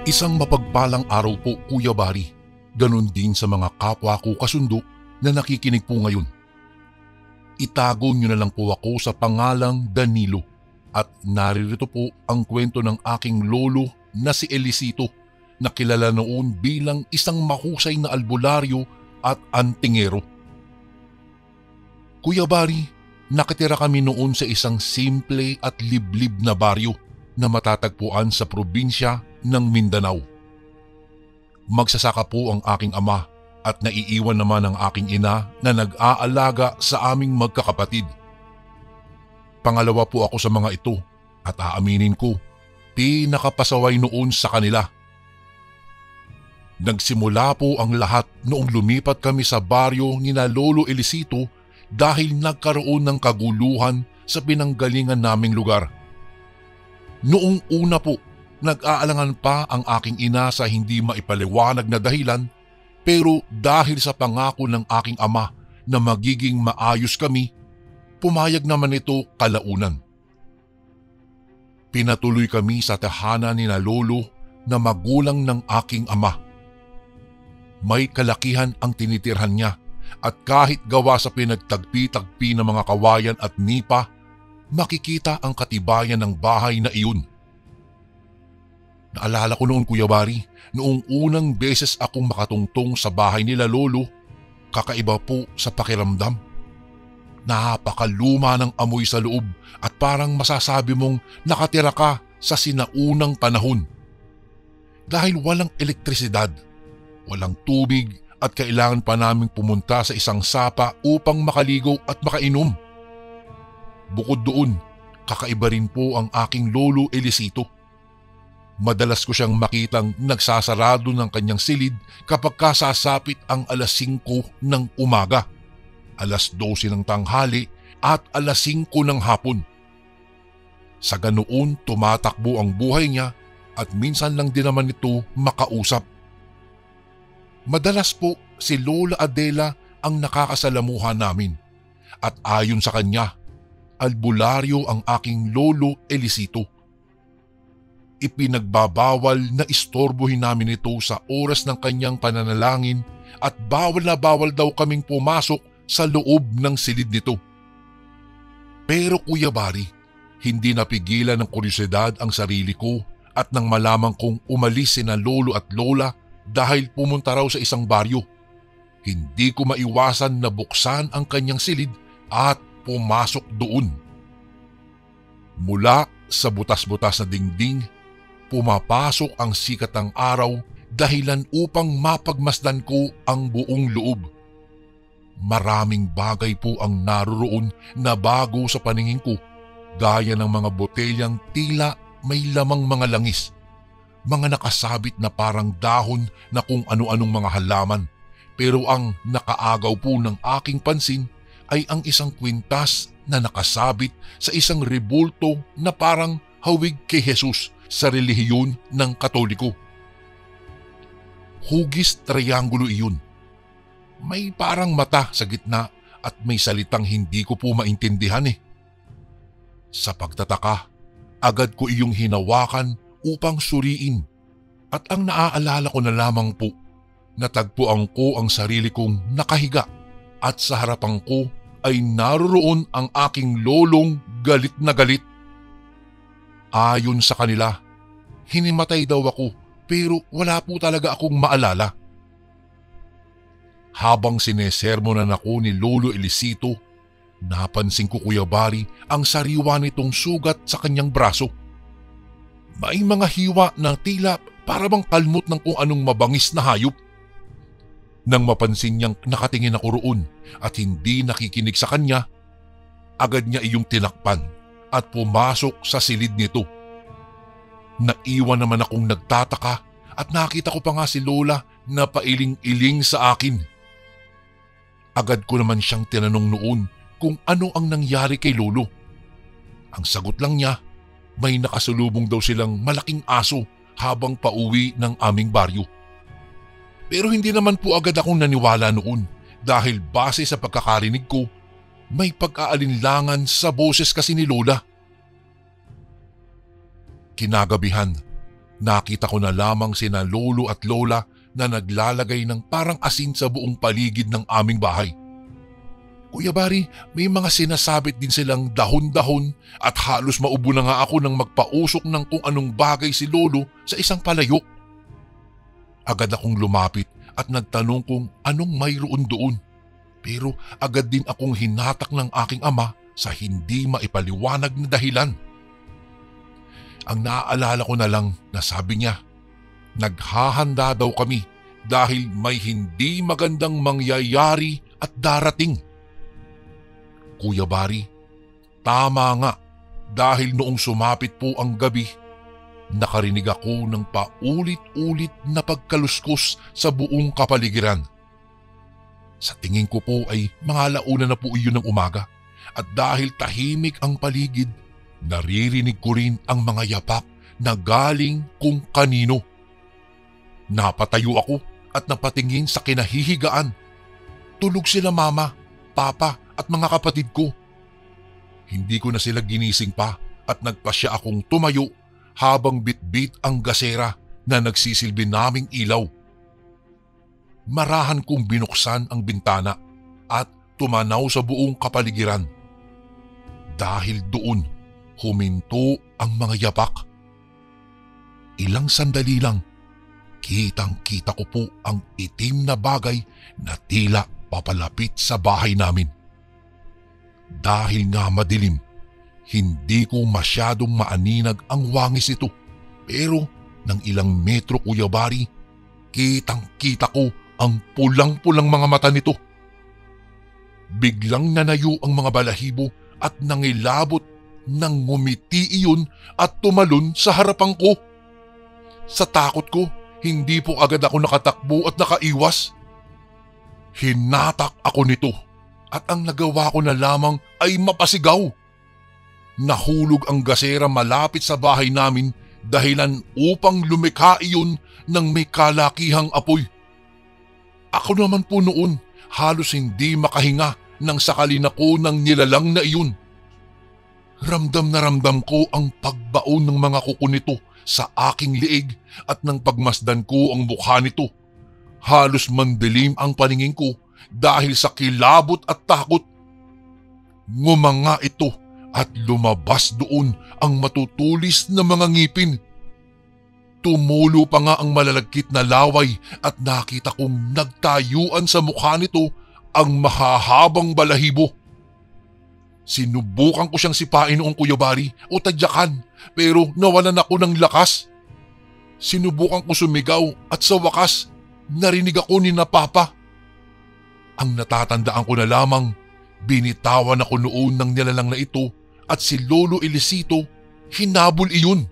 Isang mapagpalang araw po, Kuya Bari. Ganon din sa mga kapwa ko kasundo na nakikinig po ngayon. Itago niyo na lang po ako sa pangalang Danilo at naririto po ang kwento ng aking lolo na si Elisito na kilala noon bilang isang mahusay na albularyo at antingero. Kuya Bari, nakatira kami noon sa isang simple at liblib na baryo na matatagpuan sa probinsya ng Mindanao. Magsasaka po ang aking ama at naiiwan naman ang aking ina na nag-aalaga sa aming magkakapatid. Pangalawa po ako sa mga ito at aaminin ko, pinakapasaway noon sa kanila. Nagsimula po ang lahat noong lumipat kami sa baryo ni na Lolo Elisito dahil nagkaroon ng kaguluhan sa pinanggalingan naming lugar. Noong una po, nag-aalangan pa ang aking ina sa hindi maipaliwanag na dahilan, pero dahil sa pangako ng aking ama na magiging maayos kami, pumayag naman ito kalaunan. Pinatuloy kami sa tahanan ni na Lolo na magulang ng aking ama. May kalakihan ang tinitirhan niya at kahit gawa sa pinagtagpi-tagpi ng mga kawayan at nipa, makikita ang katibayan ng bahay na iyon. Naalala ko noon, Kuya Bari, noong unang beses akong makatungtong sa bahay nila Lolo, kakaiba po sa pakiramdam. Napakaluma ng amoy sa loob at parang masasabi mong nakatira ka sa sinaunang panahon. Dahil walang elektrisidad, walang tubig at kailangan pa naming pumunta sa isang sapa upang makaligo at makainom. Bukod doon, kakaiba rin po ang aking Lolo Elisito. Madalas ko siyang makitang nagsasarado ng kanyang silid kapag kasasapit ang alas 5 ng umaga, alas 12 ng tanghali at alas 5 ng hapon. Sa ganoon tumatakbo ang buhay niya at minsan lang din naman ito makausap. Madalas po si Lola Adela ang nakakasalamuha namin at ayon sa kanya, albularyo ang aking Lolo Elisito. Ipinagbabawal na istorbohin namin ito sa oras ng kanyang pananalangin at bawal na bawal daw kaming pumasok sa loob ng silid nito. Pero Kuya Bari, hindi napigilan ng kuryosidad ang sarili ko at nang malaman kong umalis sina Lolo at Lola dahil pumunta raw sa isang baryo, hindi ko maiwasan na buksan ang kanyang silid at pumasok doon. Mula sa butas-butas na dingding, pumapasok ang sikat ng araw dahilan upang mapagmasdan ko ang buong loob. Maraming bagay po ang naroroon na bago sa paningin ko, gaya ng mga botelyang tila may lamang mga langis, mga nakasabit na parang dahon na kung ano-anong mga halaman, pero ang nakaagaw po ng aking pansin ay ang isang kwintas na nakasabit sa isang rebulto na parang hawig kay Jesus sa relihiyon ng Katoliko. Hugis triangulo iyon. May parang mata sa gitna at may salitang hindi ko po maintindihan eh. Sa pagtataka, agad ko iyong hinawakan upang suriin at ang naaalala ko na lamang po, natagpuan ko ang sarili kong nakahiga at sa harapan ko ay naroroon ang aking lolong galit na galit. Ayon sa kanila, hinimatay daw ako pero wala po talaga akong maalala. Habang sinesermonan ako ni Lolo Elisito, napansin ko, Kuya Bari, ang sariwa nitong sugat sa kanyang braso. May mga hiwa na tila para bang kalmot ng kung anong mabangis na hayop. Nang mapansin niyang nakatingin ako roon at hindi nakikinig sa kanya, agad niya iyong tinakpan at pumasok sa silid nito. Naiwan naman akong nagtataka at nakita ko pa nga si Lola na pailing-iling sa akin. Agad ko naman siyang tinanong noon kung ano ang nangyari kay Lolo. Ang sagot lang niya, may nakasalubong daw silang malaking aso habang pauwi ng aming baryo. Pero hindi naman po agad akong naniwala noon dahil base sa pagkakarinig ko, may pag-aalinlangan sa boses kasi ni Lola. Kinagabihan, Nakita ko na lamang sina lolo at lola na naglalagay ng parang asin sa buong paligid ng aming bahay. Kuya Bari, may mga sinasabit din silang dahon-dahon at halos maubo na nga ako nang magpausok ng kung anong bagay si lolo sa isang palayok. Agad akong lumapit at nagtanong kung anong mayroon doon. Pero agad din akong hinatak ng aking ama sa hindi maipaliwanag na dahilan. Ang naaalala ko na lang na sabi niya, naghahanda daw kami dahil may hindi magandang mangyayari at darating. Kuya Bari, tama nga dahil noong sumapit po ang gabi, nakarinig ako ng paulit-ulit na pagkaluskos sa buong kapaligiran. Sa tingin ko po ay mga alauna na po iyon ng umaga at dahil tahimik ang paligid, naririnig ko rin ang mga yapak na galing kung kanino. Napatayo ako at napatingin sa kinahihigaan. Tulog sila mama, papa at mga kapatid ko. Hindi ko na sila ginising pa at nagpasya akong tumayo habang bitbit ang gasera na nagsisilbi naming ilaw. Marahan kong binuksan ang bintana at tumanaw sa buong kapaligiran. Dahil doon, huminto ang mga yapak. Ilang sandali lang, kitang-kita ko po ang itim na bagay na tila papalapit sa bahay namin. Dahil nga madilim, hindi ko masyadong maaninag ang wangis nito. Pero ng ilang metro, Kuya Bari, kitang-kita ko ang pulang-pulang mga mata nito. Biglang nanayo ang mga balahibo at nangilabot nang ngumiti iyon at tumalon sa harapan ko. Sa takot ko, hindi po agad ako nakatakbo at nakaiwas. Hinatak ako nito at ang nagawa ko na lamang ay mapasigaw. Nahulog ang gasera malapit sa bahay namin dahilan upang lumikha iyon ng may kalakihang apoy. Ako naman po noon halos hindi makahinga nang sakalin ako ng nilalang na iyon. Ramdam na ramdam ko ang pagbaon ng mga kuko nito sa aking liig at nang pagmasdan ko ang mukha nito, halos mandilim ang paningin ko dahil sa kilabot at takot. Ngumanga ito at lumabas doon ang matutulis na mga ngipin. Tumulo pa nga ang malalagkit na laway at nakita kong nagtayuan sa mukha nito ang mahahabang balahibo. Sinubukan ko siyang sipain noong Kuya Bari o tadyakan pero nawalan ako ng lakas. Sinubukan ko sumigaw at sa wakas narinig ako ni na Papa. Ang natatandaan ko na lamang, binitawan ako noon ng nilalang na ito at si Lolo Elisito hinabol iyon.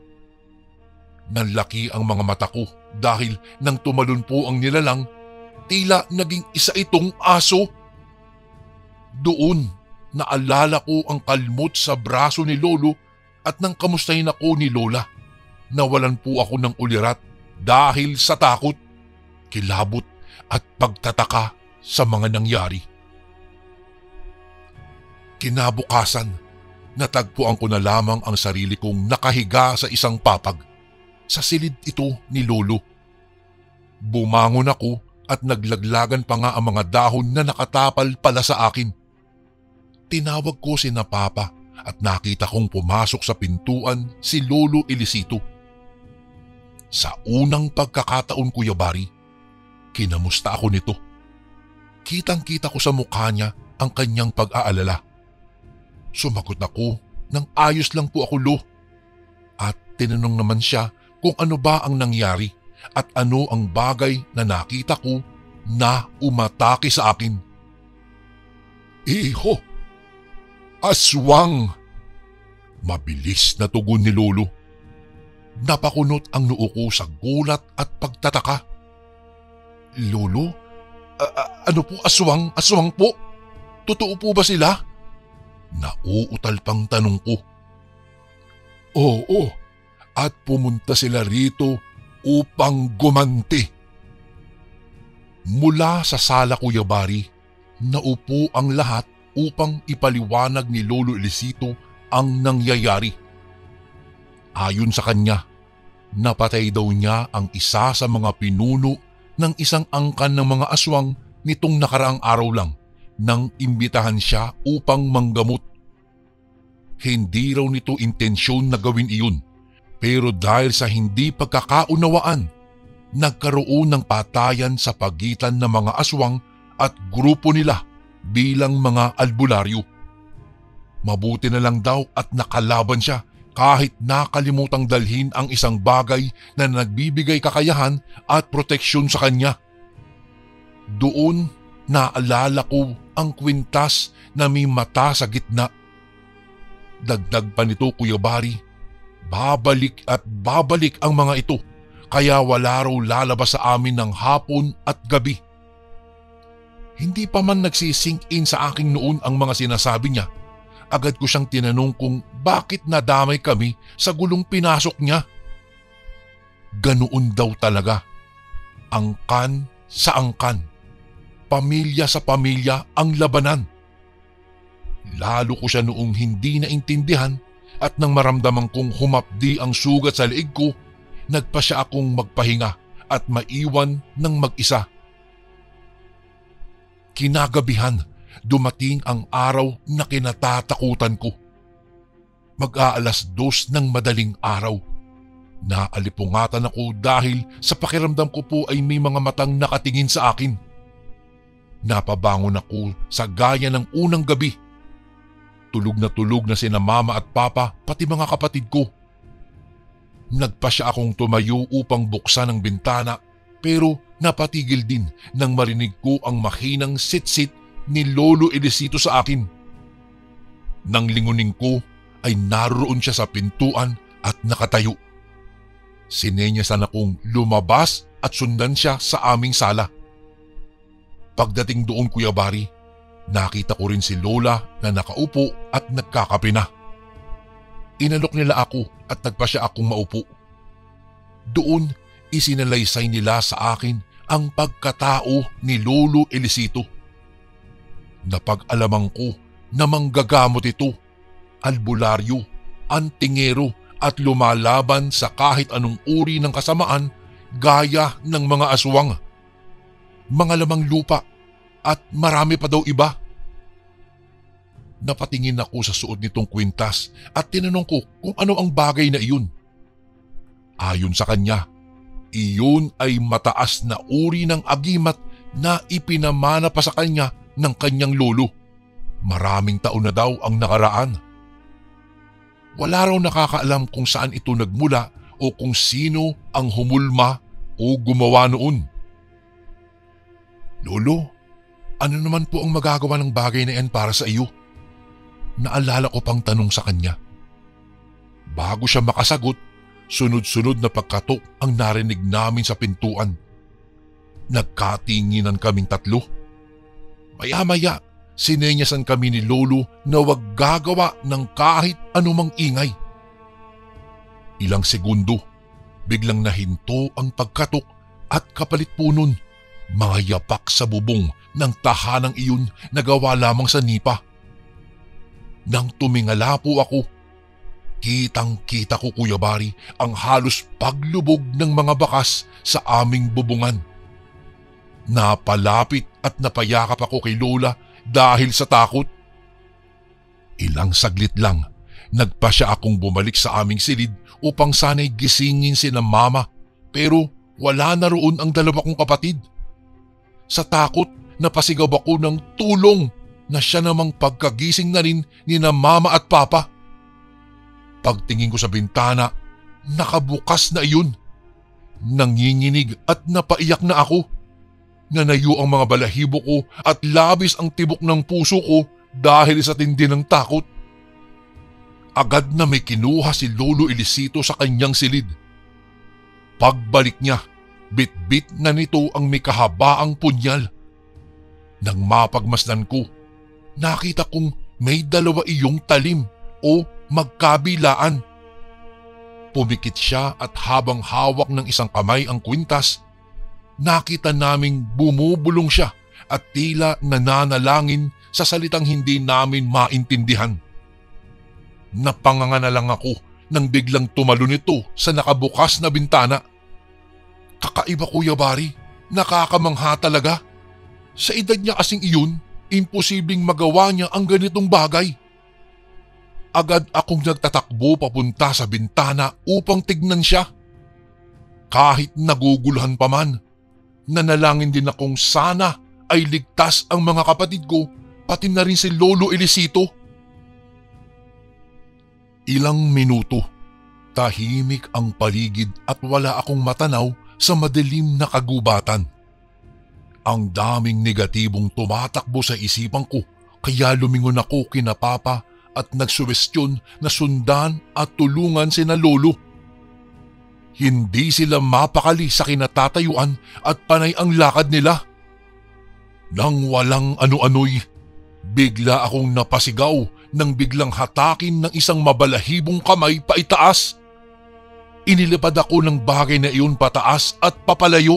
Nanlaki ang mga mata ko dahil nang tumalon po ang nilalang, tila naging isa itong aso. Doon, naalala ko ang kalmot sa braso ni Lolo at nang kamustahin ako ni Lola. Nawalan po ako ng ulirat dahil sa takot, kilabot at pagtataka sa mga nangyari. Kinabukasan, natagpuan ko na lamang ang sarili kong nakahiga sa isang papag. Sa silid ito ni Lolo. Bumangon ako at naglaglagan pa nga ang mga dahon na nakatapal pala sa akin. Tinawag ko si na Papa at nakita kong pumasok sa pintuan si Lolo Elisito. Sa unang pagkakataon, Kuya Bari, kinamusta ako nito. Kitang-kita ko sa mukha niya ang kanyang pag-aalala. Sumagot ako ng ayos lang po ako, Lo. At tinanong naman siya kung ano ba ang nangyari at ano ang bagay na nakita ko na umatake sa akin. Iho! Aswang! Mabilis na tugon ni Lolo. Napakunot ang noo ko sa gulat at pagtataka. Lolo? Ano po aswang? Aswang po? Totoo po ba sila? Nauutal pang tanong ko. Oo, at pumunta sila rito upang gumanti. Mula sa sala, Kuya Bari, naupo ang lahat upang ipaliwanag ni Lolo Elisito ang nangyayari. Ayon sa kanya, Napatay daw niya ang isa sa mga pinuno ng isang angkan ng mga aswang nitong nakaraang araw lang nang imbitahan siya upang manggamot. Hindi raw nito intensyon na gawin iyon, pero dahil sa hindi pagkakaunawaan, nagkaroon ng patayan sa pagitan ng mga aswang at grupo nila bilang mga albularyo. Mabuti na lang daw at nakalaban siya kahit nakalimutang dalhin ang isang bagay na nagbibigay kakayahan at proteksyon sa kanya. Doon naalala ko ang kwintas na may mata sa gitna. Dagdag pa nito, Kuya Bari, babalik at babalik ang mga ito, kaya wala raw lalabas sa amin ng hapon at gabi. Hindi pa man nagsisink in sa aking noon ang mga sinasabi niya, agad ko siyang tinanong kung bakit nadamay kami sa gulong pinasok niya. Ganoon daw talaga. Angkan sa angkan. Pamilya sa pamilya ang labanan. Lalo ko siya noong hindi naintindihan at nang maramdaman kong humapdi ang sugat sa leeg ko, nagpa siya akong magpahinga at maiwan ng mag-isa. Kinagabihan, dumating ang araw na kinatatakutan ko. Mag-aalas 2 ng madaling araw. Naalipungatan ako dahil sa pakiramdam ko po ay may mga matang nakatingin sa akin. Napabangon ako sa gaya ng unang gabi. Tulog na sina mama at papa pati mga kapatid ko. Nagpa siya akong tumayo upang buksan ang bintana, pero napatigil din nang marinig ko ang mahinang sit-sit ni Lolo Elisito sa akin. Nang lingunin ko ay naroon siya sa pintuan at nakatayo. Sinenyasan akong lumabas at sundan siya sa aming sala. Pagdating doon, Kuya Bari, nakita ko rin si Lola na nakaupo at nagkakape na. Inalok nila ako at nagpa siya akong maupo. Doon, isinalaysay nila sa akin ang pagkatao ni Lolo Elisito. Napag-alaman ko na manggagamot ito, albularyo, antingero at lumalaban sa kahit anong uri ng kasamaan gaya ng mga aswang, mga lamang lupa at marami pa daw iba. Napatingin ako sa suot nitong kwintas at tinanong ko kung ano ang bagay na iyon. Ayon sa kanya, iyon ay mataas na uri ng agimat na ipinamana pa sa kanya ng kanyang lolo. Maraming taon na daw ang nakaraan. Wala raw nakakaalam kung saan ito nagmula o kung sino ang humulma o gumawa noon. Lolo, ano naman po ang magagawa ng bagay na yan para sa iyo? Naalala ko pang tanong sa kanya. Bago siya makasagot, sunod-sunod na pagkatok ang narinig namin sa pintuan. Nagkatinginan kaming tatlo. Maya-maya, sinenyasan kami ni Lolo na wag gagawa ng kahit anumang ingay. Ilang segundo, biglang nahinto ang pagkatok at kapalit po nun, mga yapak sa bubong ng tahanang iyon na gawa lamang sa nipa. Nang tumingala po ako, kitang-kita ko, Kuya Bari, ang halos paglubog ng mga bakas sa aming bubungan. Napalapit at napayakap ako kay Lola dahil sa takot. Ilang saglit lang, nagpa siya akong bumalik sa aming silid upang sana'y gisingin sina mama, pero wala na roon ang dalawa kong kapatid. Sa takot, napasigaw ako ng tulong na siya namang pagkagising na rin ni na mama at papa. Pagtingin ko sa bintana, nakabukas na iyon. Nanginginig at napaiyak na ako. Nanayo ang mga balahibo ko at labis ang tibok ng puso ko dahil sa tindi ng takot. Agad na may kinuha si Lolo Elisito sa kanyang silid. Pagbalik niya, bit-bit na nito ang may kahabaang punyal. Nang mapagmasdan ko, nakita kong may dalawa iyong talim o magkabilaan. Pumikit siya at habang hawak ng isang kamay ang kwintas, nakita naming bumubulong siya at tila nananalangin sa salitang hindi namin maintindihan. Napanganga na lang ako nang biglang tumalon ito sa nakabukas na bintana. Kakaiba, Kuya Bari, nakakamangha talaga. Sa edad niya kasing iyon, imposibleng magawa niya ang ganitong bagay. Agad akong nagtatakbo papunta sa bintana upang tignan siya. Kahit naguguluhan pa man, nanalangin din akong sana ay ligtas ang mga kapatid ko, pati na rin si Lolo Elisito. Ilang minuto, tahimik ang paligid at wala akong matanaw sa madilim na kagubatan. Ang daming negatibong tumatakbo sa isipan ko, kaya lumingon ako kina Papa at nagsuwestyon na sundan at tulungan sina Lolo. Hindi sila mapakali sa kinatatayuan at panay ang lakad nila. Nang walang ano-ano'y, bigla akong napasigaw nang biglang hatakin ng isang mabalahibong kamay paitaas. Inilipad ako ng bagay na iyon pataas at papalayo.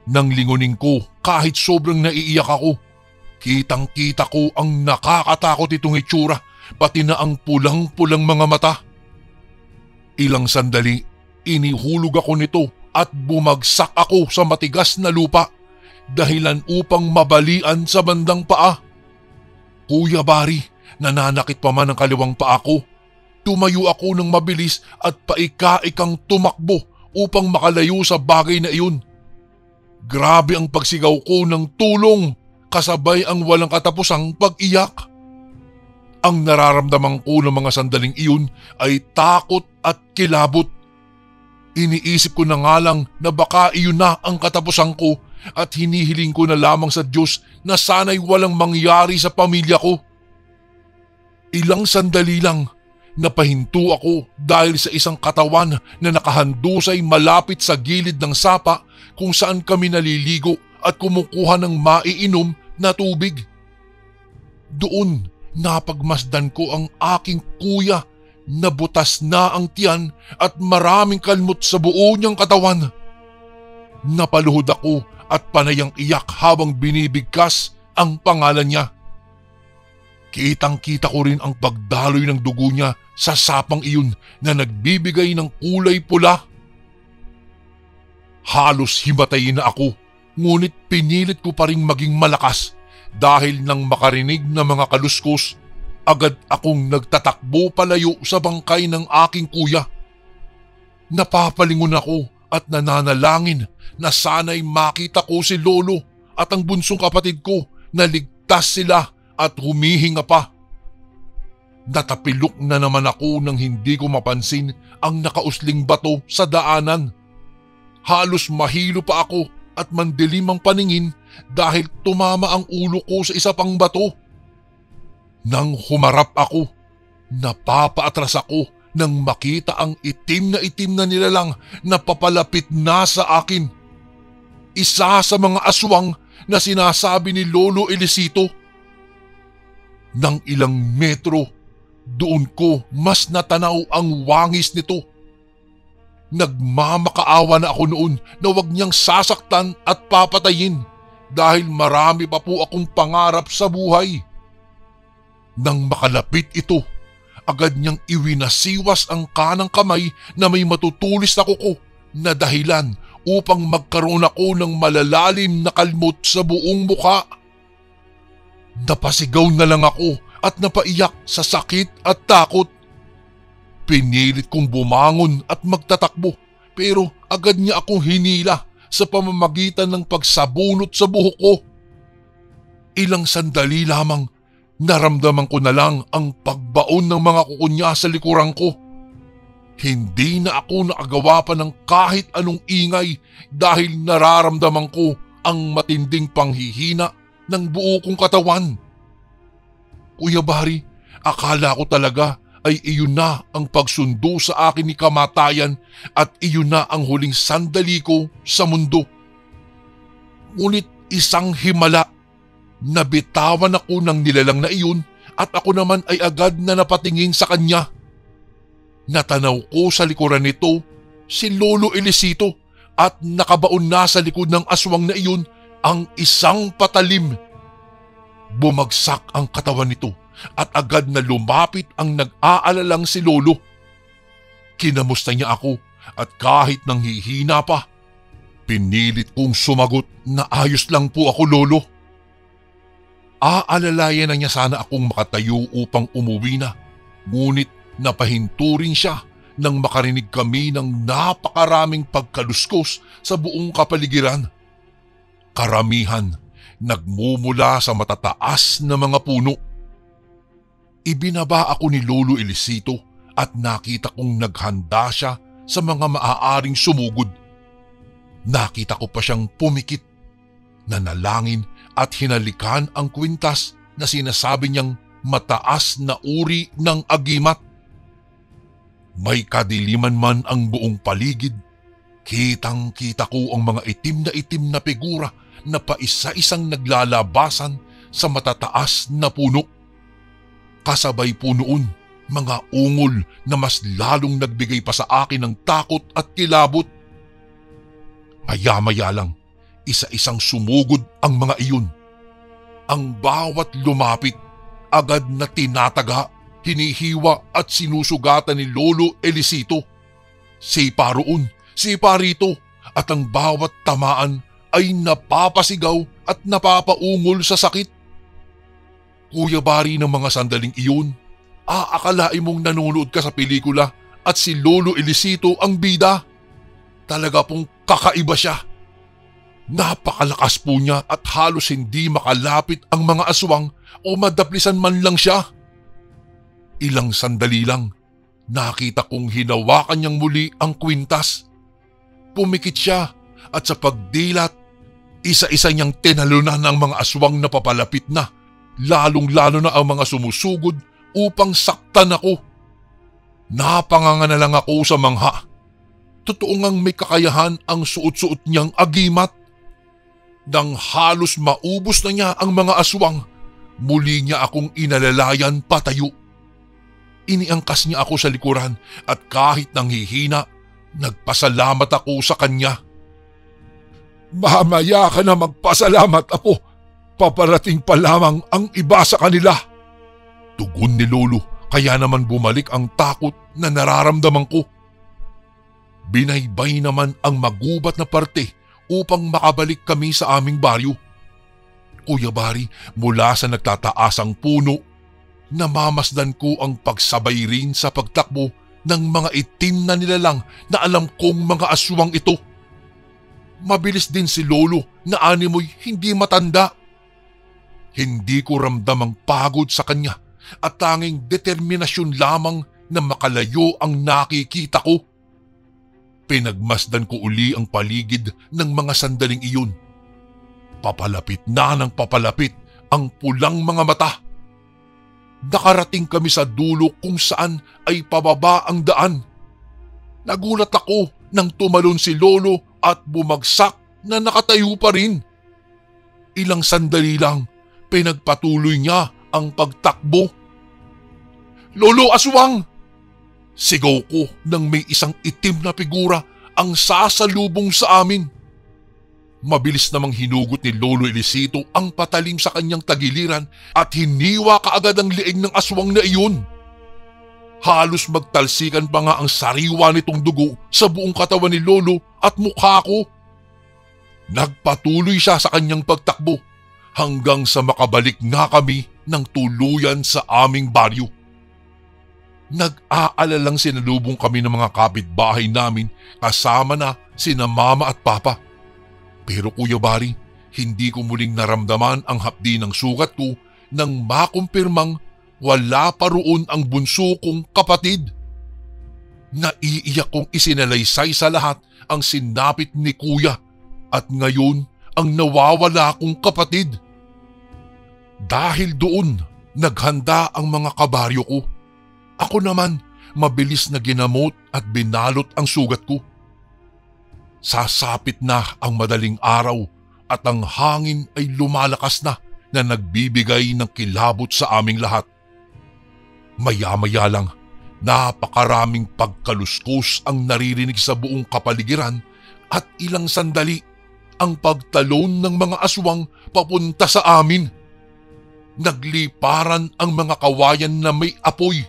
Nang lingunin ko, kahit sobrang naiiyak ako, kitang-kita ko ang nakakatakot itong itsura, pati na ang pulang-pulang mga mata. Ilang sandali, inihulog ako nito at bumagsak ako sa matigas na lupa, dahilan upang mabalian sa bandang paa. Kuya Bari, nananakit pa man ang kaliwang paa ko. Tumayo ako ng mabilis at paika-ikang tumakbo upang makalayo sa bagay na iyon. Grabe ang pagsigaw ko ng tulong, kasabay ang walang katapusang pag-iyak. Ang nararamdaman ko ng mga sandaling iyon ay takot at kilabot. Iniisip ko na nga lang na baka iyon na ang katapusan ko at hinihiling ko na lamang sa Diyos na sana'y walang mangyari sa pamilya ko. Ilang sandali lang, napahinto ako dahil sa isang katawan na nakahandusay malapit sa gilid ng sapa kung saan kami naliligo at kumukuha ng maiinom na tubig. Doon napagmasdan ko ang aking kuya na butas na ang tiyan at maraming kalmot sa buo niyang katawan. Napaluhod ako at panayang iyak habang binibigkas ang pangalan niya. Kitang-kita ko rin ang pagdaloy ng dugo niya sa sapang iyon na nagbibigay ng kulay pula. Halos himatayin na ako, ngunit pinilit ko pa ring maging malakas dahil nang makarinig ng mga kaluskos, agad akong nagtatakbo palayo sa bangkay ng aking kuya. Napapalingon ako at nananalangin na sana'y makita ko si Lolo at ang bunsong kapatid ko na ligtas sila at humihinga pa. Natapilok na naman ako nang hindi ko mapansin ang nakausling bato sa daanan. Halos mahilo pa ako at mandilim ang paningin dahil tumama ang ulo ko sa isa pang bato. Nang humarap ako, napapaatras ako nang makita ang itim na nilalang na papalapit na sa akin. Isa sa mga aswang na sinasabi ni Lolo Elisito. Nang ilang metro, doon ko mas natanaw ang wangis nito. Nagmamakaawa na ako noon na wag niyang sasaktan at papatayin dahil marami pa po akong pangarap sa buhay. Nang makalapit ito, agad niyang iwinasiwas ang kanang kamay na may matutulis na kuko na dahilan upang magkaroon ako ng malalalim na kalmot sa buong muka. Napasigaw na lang ako at napaiyak sa sakit at takot. Pinilit kong bumangon at magtatakbo pero agad niya akong hinila sa pamamagitan ng pagsabunot sa buhok ko. Ilang sandali lamang, naramdaman ko na lang ang pagbaon ng mga kuko niya sa likuran ko. Hindi na ako nakagawa pa ng kahit anong ingay dahil nararamdaman ko ang matinding panghihina ng buo kong katawan. Kuya Bari, akala ko talaga ay iyon na ang pagsundo sa akin ni kamatayan at iyon na ang huling sandali ko sa mundo. Ngunit isang himala, nabitawan ako ng nilalang na iyon at ako naman ay agad na napatingin sa kanya. Natanaw ko sa likuran nito si Lolo Elisito at nakabaon na sa likod ng aswang na iyon ang isang patalim. Bumagsak ang katawan nito at agad na lumapit ang nag-aalalang si Lolo. Kinamusta niya ako at kahit nanghihina pa, pinilit kong sumagot na ayos lang po ako, Lolo. Aalalayan na niya sana akong makatayo upang umuwi na, ngunit napahinto rin siya nang makarinig kami ng napakaraming pagkaluskos sa buong kapaligiran. Karamihan nagmumula sa matataas na mga puno. Ibinaba ako ni Lolo Elisito at nakita kong naghanda siya sa mga maaaring sumugod. Nakita ko pa siyang pumikit, nanalangin at hinalikan ang kwintas na sinasabi niyang mataas na uri ng agimat. May kadiliman man ang buong paligid, kitang-kita ko ang mga itim na figura na paisa-isang naglalabasan sa matataas na puno. Kasabay po noon, mga ungol na mas lalong nagbigay pa sa akin ng takot at kilabot. Maya-maya lang, isa-isang sumugod ang mga iyon. Ang bawat lumapit, agad na tinataga, hinihiwa at sinusugatan ni Lolo Elisito. Sipa roon, sipa rito, at ang bawat tamaan ay napapasigaw at napapaungol sa sakit. Kuya Bari, ng mga sandaling iyon, aakalain mong nanonood ka sa pelikula at si Lolo Elisito ang bida. Talaga pong kakaiba siya. Napakalakas po niya at halos hindi makalapit ang mga aswang o madaplisan man lang siya. Ilang sandali lang, nakita kong hinawakan niyang muli ang kwintas. Pumikit siya at sa pagdilat, isa-isa niyang tinalunan ang mga aswang na papalapit na, lalong-lalo na ang mga sumusugod upang saktan ako. Napanganga na lang ako sa mangha. Totoo ngang may kakayahan ang suot-suot niyang agimat. Nang halos maubos na niya ang mga aswang, muli niya akong inalalayan patayo. Iniangkas niya ako sa likuran at kahit nanghihina, nagpasalamat ako sa kanya. Mamaya ka na magpasalamat, apo. Paparating pa lamang ang iba sa kanila. Tugon ni Lolo, kaya naman bumalik ang takot na nararamdaman ko. Binaybay naman ang magubat na parte upang makabalik kami sa aming baryo. Kuya Bari, mula sa nagtataasang puno, namamasdan ko ang pagsabay rin sa pagtakbo ng mga itim na nilalang na alam kong mga aswang ito. Mabilis din si Lolo na animoy hindi matanda. Hindi ko ramdam ang pagod sa kanya at tanging determinasyon lamang na makalayo ang nakikita ko. Pinagmasdan ko uli ang paligid ng mga sandaling iyon. Papalapit na ng papalapit ang pulang mga mata. Nakarating kami sa dulo kung saan ay pababa ang daan. Nagulat ako nang tumalon si Lolo at bumagsak na nakatayo pa rin. Ilang sandali lang, pinagpatuloy niya ang pagtakbo. Lolo, aswang! Sigaw ko nang may isang itim na figura ang sasalubong sa amin. Mabilis namang hinugot ni Lolo Elisito ang patalim sa kanyang tagiliran at hiniwa kaagad ang liig ng aswang na iyon. Halos magtalsikan pa nga ang sariwa nitong dugo sa buong katawan ni Lolo at mukha ko. Nagpatuloy siya sa kanyang pagtakbo hanggang sa makabalik nga kami ng tuluyan sa aming baryo. Nag-aalalang sinalubong kami ng mga kapitbahay namin kasama na sina Mama at Papa. Pero Kuya Bari, hindi ko muling naramdaman ang hapdi ng sugat ko nang makumpirmang wala pa roon ang bunso kong kapatid. Naiiyak kong isinalaysay sa lahat ang sinapit ni Kuya at ngayon ang nawawala kong kapatid. Dahil doon, naghanda ang mga kabaryo ko. Ako naman, mabilis na ginamot at binalot ang sugat ko. Sasapit na ang madaling araw at ang hangin ay lumalakas na nagbibigay ng kilabot sa aming lahat. Maya-maya lang, napakaraming pagkaluskos ang naririnig sa buong kapaligiran at ilang sandali ang pagtalon ng mga aswang papunta sa amin. Nagliparan ang mga kawayan na may apoy.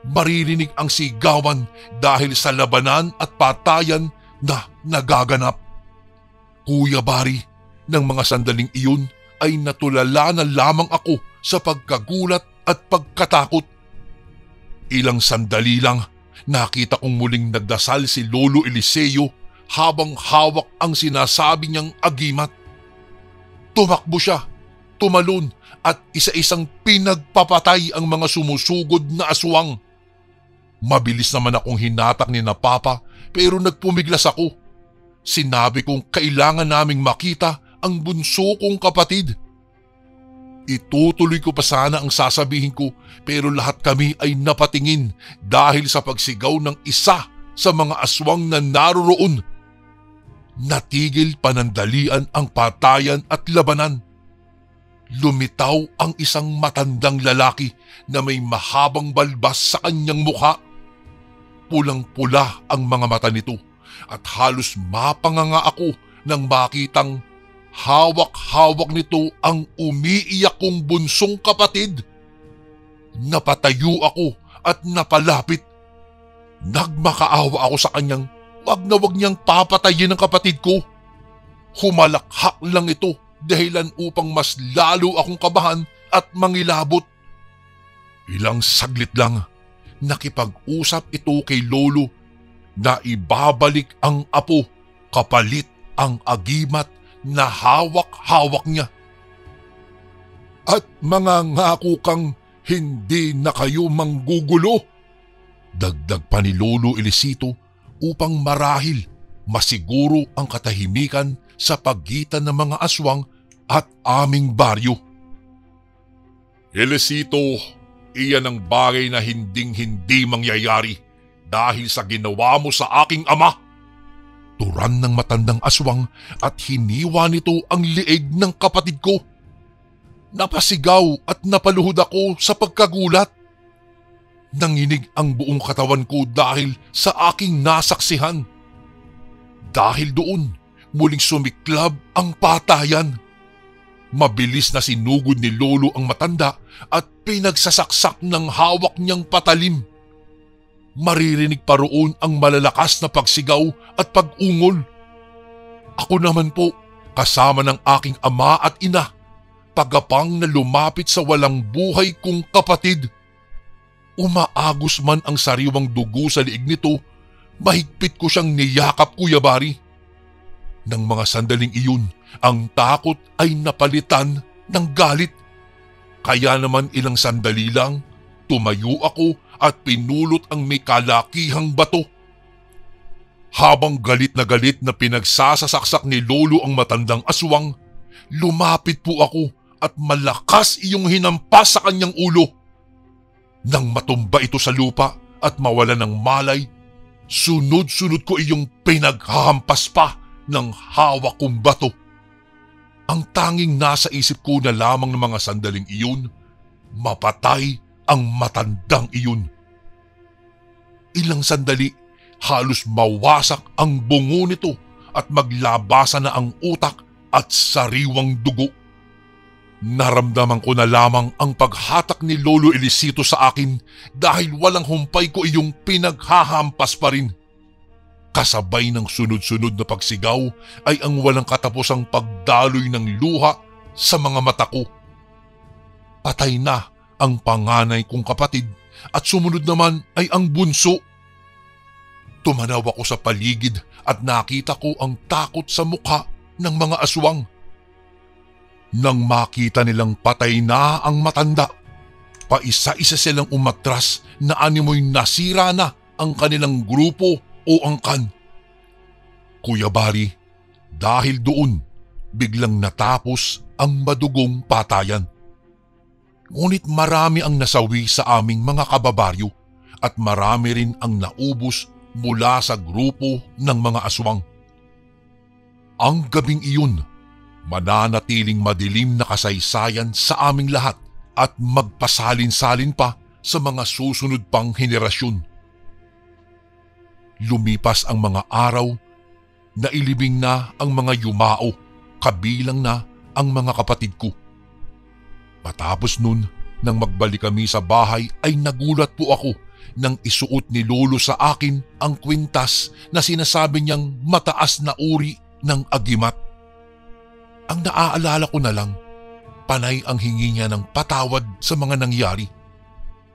maririnig ang sigawan dahil sa labanan at patayan na nagaganap. Kuya Bari, ng mga sandaling iyon ay natulala na lamang ako sa pagkagulat at pagkatakot. Ilang sandali lang, nakita kong muling nagdasal si Lolo Eliseo habang hawak ang sinasabi niyang agimat. Tumakbo siya, tumalon at isa-isang pinagpapatay ang mga sumusugod na aswang. Mabilis naman akong hinatak ni na Papa pero nagpumiglas ako. Sinabi kong kailangan naming makita ang bunso kong kapatid. Itutuloy ko pa sana ang sasabihin ko pero lahat kami ay napatingin dahil sa pagsigaw ng isa sa mga aswang na naroroon. Natigil panandalian ang patayan at labanan. Lumitaw ang isang matandang lalaki na may mahabang balbas sa kanyang mukha. Pulang-pula ang mga mata nito at halos mapanganga ako nang makitang hawak-hawak nito ang umiiyak kong bunsong kapatid. Napatayo ako at napalapit. Nagmakaawa ako sa kanyang wag niyang papatayin ang kapatid ko. Humalakhak lang ito dahilan upang mas lalo akong kabahan at mangilabot. Ilang saglit lang, nakipag-usap ito kay Lolo na ibabalik ang apo kapalit ang agimat na hawak-hawak niya. At mga ngako kang hindi na kayo manggugulo, dagdag pa ni Lolo Elisito upang marahil masiguro ang katahimikan sa pagitan ng mga aswang at aming baryo. Elisito, iyan ang bagay na hinding-hindi mangyayari dahil sa ginawa mo sa aking ama. Turan ng matandang aswang at hiniwa nito ang liig ng kapatid ko. Napasigaw at napaluhod ako sa pagkagulat. Nanginig ang buong katawan ko dahil sa aking nasaksihan. Dahil doon, muling sumiklab ang patayan. Mabilis na sinugod ni Lolo ang matanda at pinagsasaksak ng hawak niyang patalim. Maririnig pa roon ang malalakas na pagsigaw at pag-ungol. Ako naman po, kasama ng aking ama at ina, pagapang na lumapit sa walang buhay kong kapatid. Umaagos man ang sariwang dugo sa liig nito, mahigpit ko siyang niyakap, Kuya Bari. Nang mga sandaling iyon, ang takot ay napalitan ng galit. Kaya naman ilang sandali lang, tumayo ako at pinulot ang may kalakihang bato. Habang galit na pinagsasasaksak ni Lolo ang matandang aswang, lumapit po ako at malakas iyong hinampas sa kanyang ulo. Nang matumba ito sa lupa at mawala ng malay, sunod-sunod ko iyong pinaghahampas pa ng hawak kong bato. Ang tanging nasa isip ko na lamang ng mga sandaling iyon, mapatay ang matandang iyon. Ilang sandali, halos mawasak ang bungo nito at maglabasa na ang utak at sariwang dugo. Naramdaman ko na lamang ang paghatak ni Lolo Elisito sa akin dahil walang humpay ko iyong pinaghahampas pa rin. Kasabay ng sunod-sunod na pagsigaw ay ang walang katapusang pagdaloy ng luha sa mga mata ko. Patay na ang panganay kong kapatid at sumunod naman ay ang bunso. Tumanaw ako sa paligid at nakita ko ang takot sa mukha ng mga aswang. Nang makita nilang patay na ang matanda, paisa-isa silang umatras na animoy nasira na ang kanilang grupo o angkan. Kuya Bari, dahil doon, biglang natapos ang madugong patayan. Ngunit marami ang nasawi sa aming mga kababaryo at marami rin ang naubos mula sa grupo ng mga aswang. Ang gabing iyon, mananatiling madilim na kasaysayan sa aming lahat at magpasalin-salin pa sa mga susunod pang henerasyon. Lumipas ang mga araw, nailibing na ang mga yumao, kabilang na ang mga kapatid ko. Matapos nun, nang magbalik kami sa bahay ay nagulat po ako nang isuot ni lolo sa akin ang kwintas na sinasabi niyang mataas na uri ng agimat. Ang naaalala ko na lang, panay ang hingi niya ng patawad sa mga nangyari.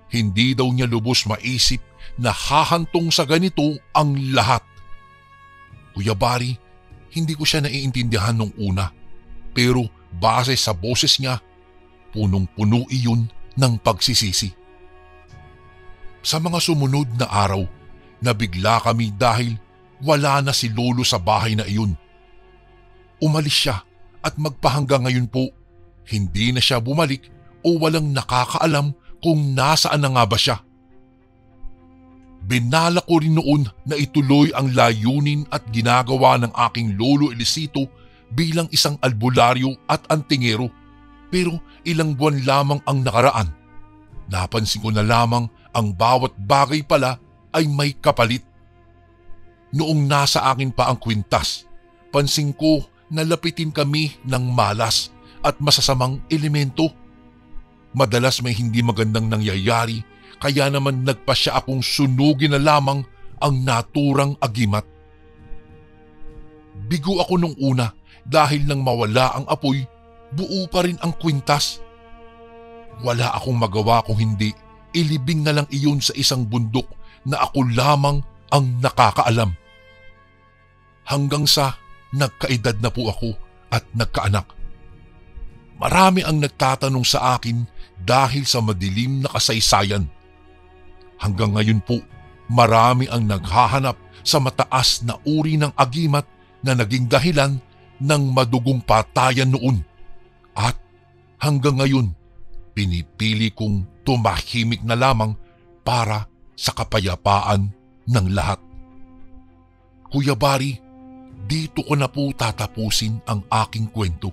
Hindi daw niya lubos maisip na hahantong sa ganito ang lahat. Kuya Bari, hindi ko siya naiintindihan nung una, pero base sa boses niya, punong-puno iyon ng pagsisisi. Sa mga sumunod na araw, nabigla kami dahil wala na si lolo sa bahay na iyon. Umalis siya at magpahanggang ngayon po, hindi na siya bumalik o walang nakakaalam kung nasaan na nga ba siya. Binala ko rin noon na ituloy ang layunin at ginagawa ng aking lolo Elisito bilang isang albularyo at antingero, pero ilang buwan lamang ang nakaraan. Napansin ko na lamang ang bawat bagay pala ay may kapalit. Noong nasa akin pa ang kwintas, pansin ko na lapitin kami ng malas at masasamang elemento. Madalas may hindi magandang nangyayari, kaya naman nagpasya akong sunugin na lamang ang naturang agimat. Bigo ako nung una dahil nang mawala ang apoy, buo pa rin ang kwintas. Wala akong magawa kung hindi ilibing na lang iyon sa isang bundok na ako lamang ang nakakaalam. Hanggang sa nagkaedad na po ako at nagkaanak. Marami ang nagtatanong sa akin dahil sa madilim na kasaysayan. Hanggang ngayon po, marami ang naghahanap sa mataas na uri ng agimat na naging dahilan ng madugong patayan noon. At hanggang ngayon, pinipili kong tumahimik na lamang para sa kapayapaan ng lahat. Kuya Bari, dito ko na po tatapusin ang aking kwento.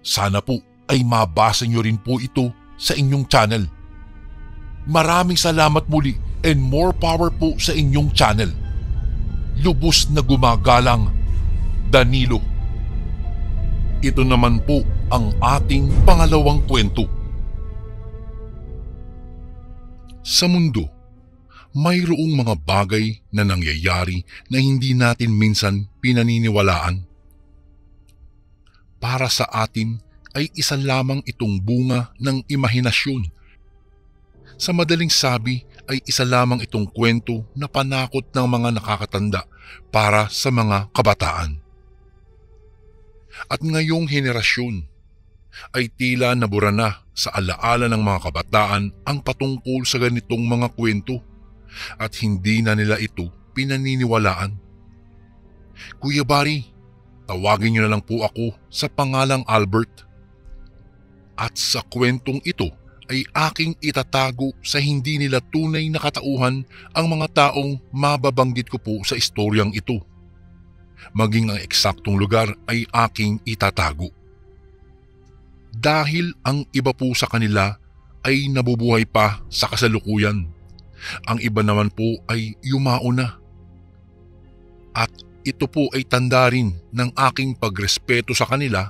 Sana po ay mabasa niyo rin po ito sa inyong channel. Maraming salamat muli and more power po sa inyong channel. Lubos na gumagalang, Danilo. Ito naman po ang ating pangalawang kwento. Sa mundo, mayroong mga bagay na nangyayari na hindi natin minsan pinaniniwalaan. Para sa atin ay isa lamang itong bunga ng imahinasyon. Sa madaling sabi ay isa lamang itong kwento na panakot ng mga nakakatanda para sa mga kabataan. At ngayong henerasyon ay tila nabura na sa alaala ng mga kabataan ang patungkol sa ganitong mga kwento at hindi na nila ito pinaniniwalaan. Kuya Bari, tawagin niyo na lang po ako sa pangalang Albert. At sa kwentong ito ay aking itatago sa hindi nila tunay na katauhan ang mga taong mababanggit ko po sa istoryang ito. Maging ang eksaktong lugar ay aking itatago. Dahil ang iba po sa kanila ay nabubuhay pa sa kasalukuyan. Ang iba naman po ay yumao na. At ito po ay tanda rin ng aking pagrespeto sa kanila,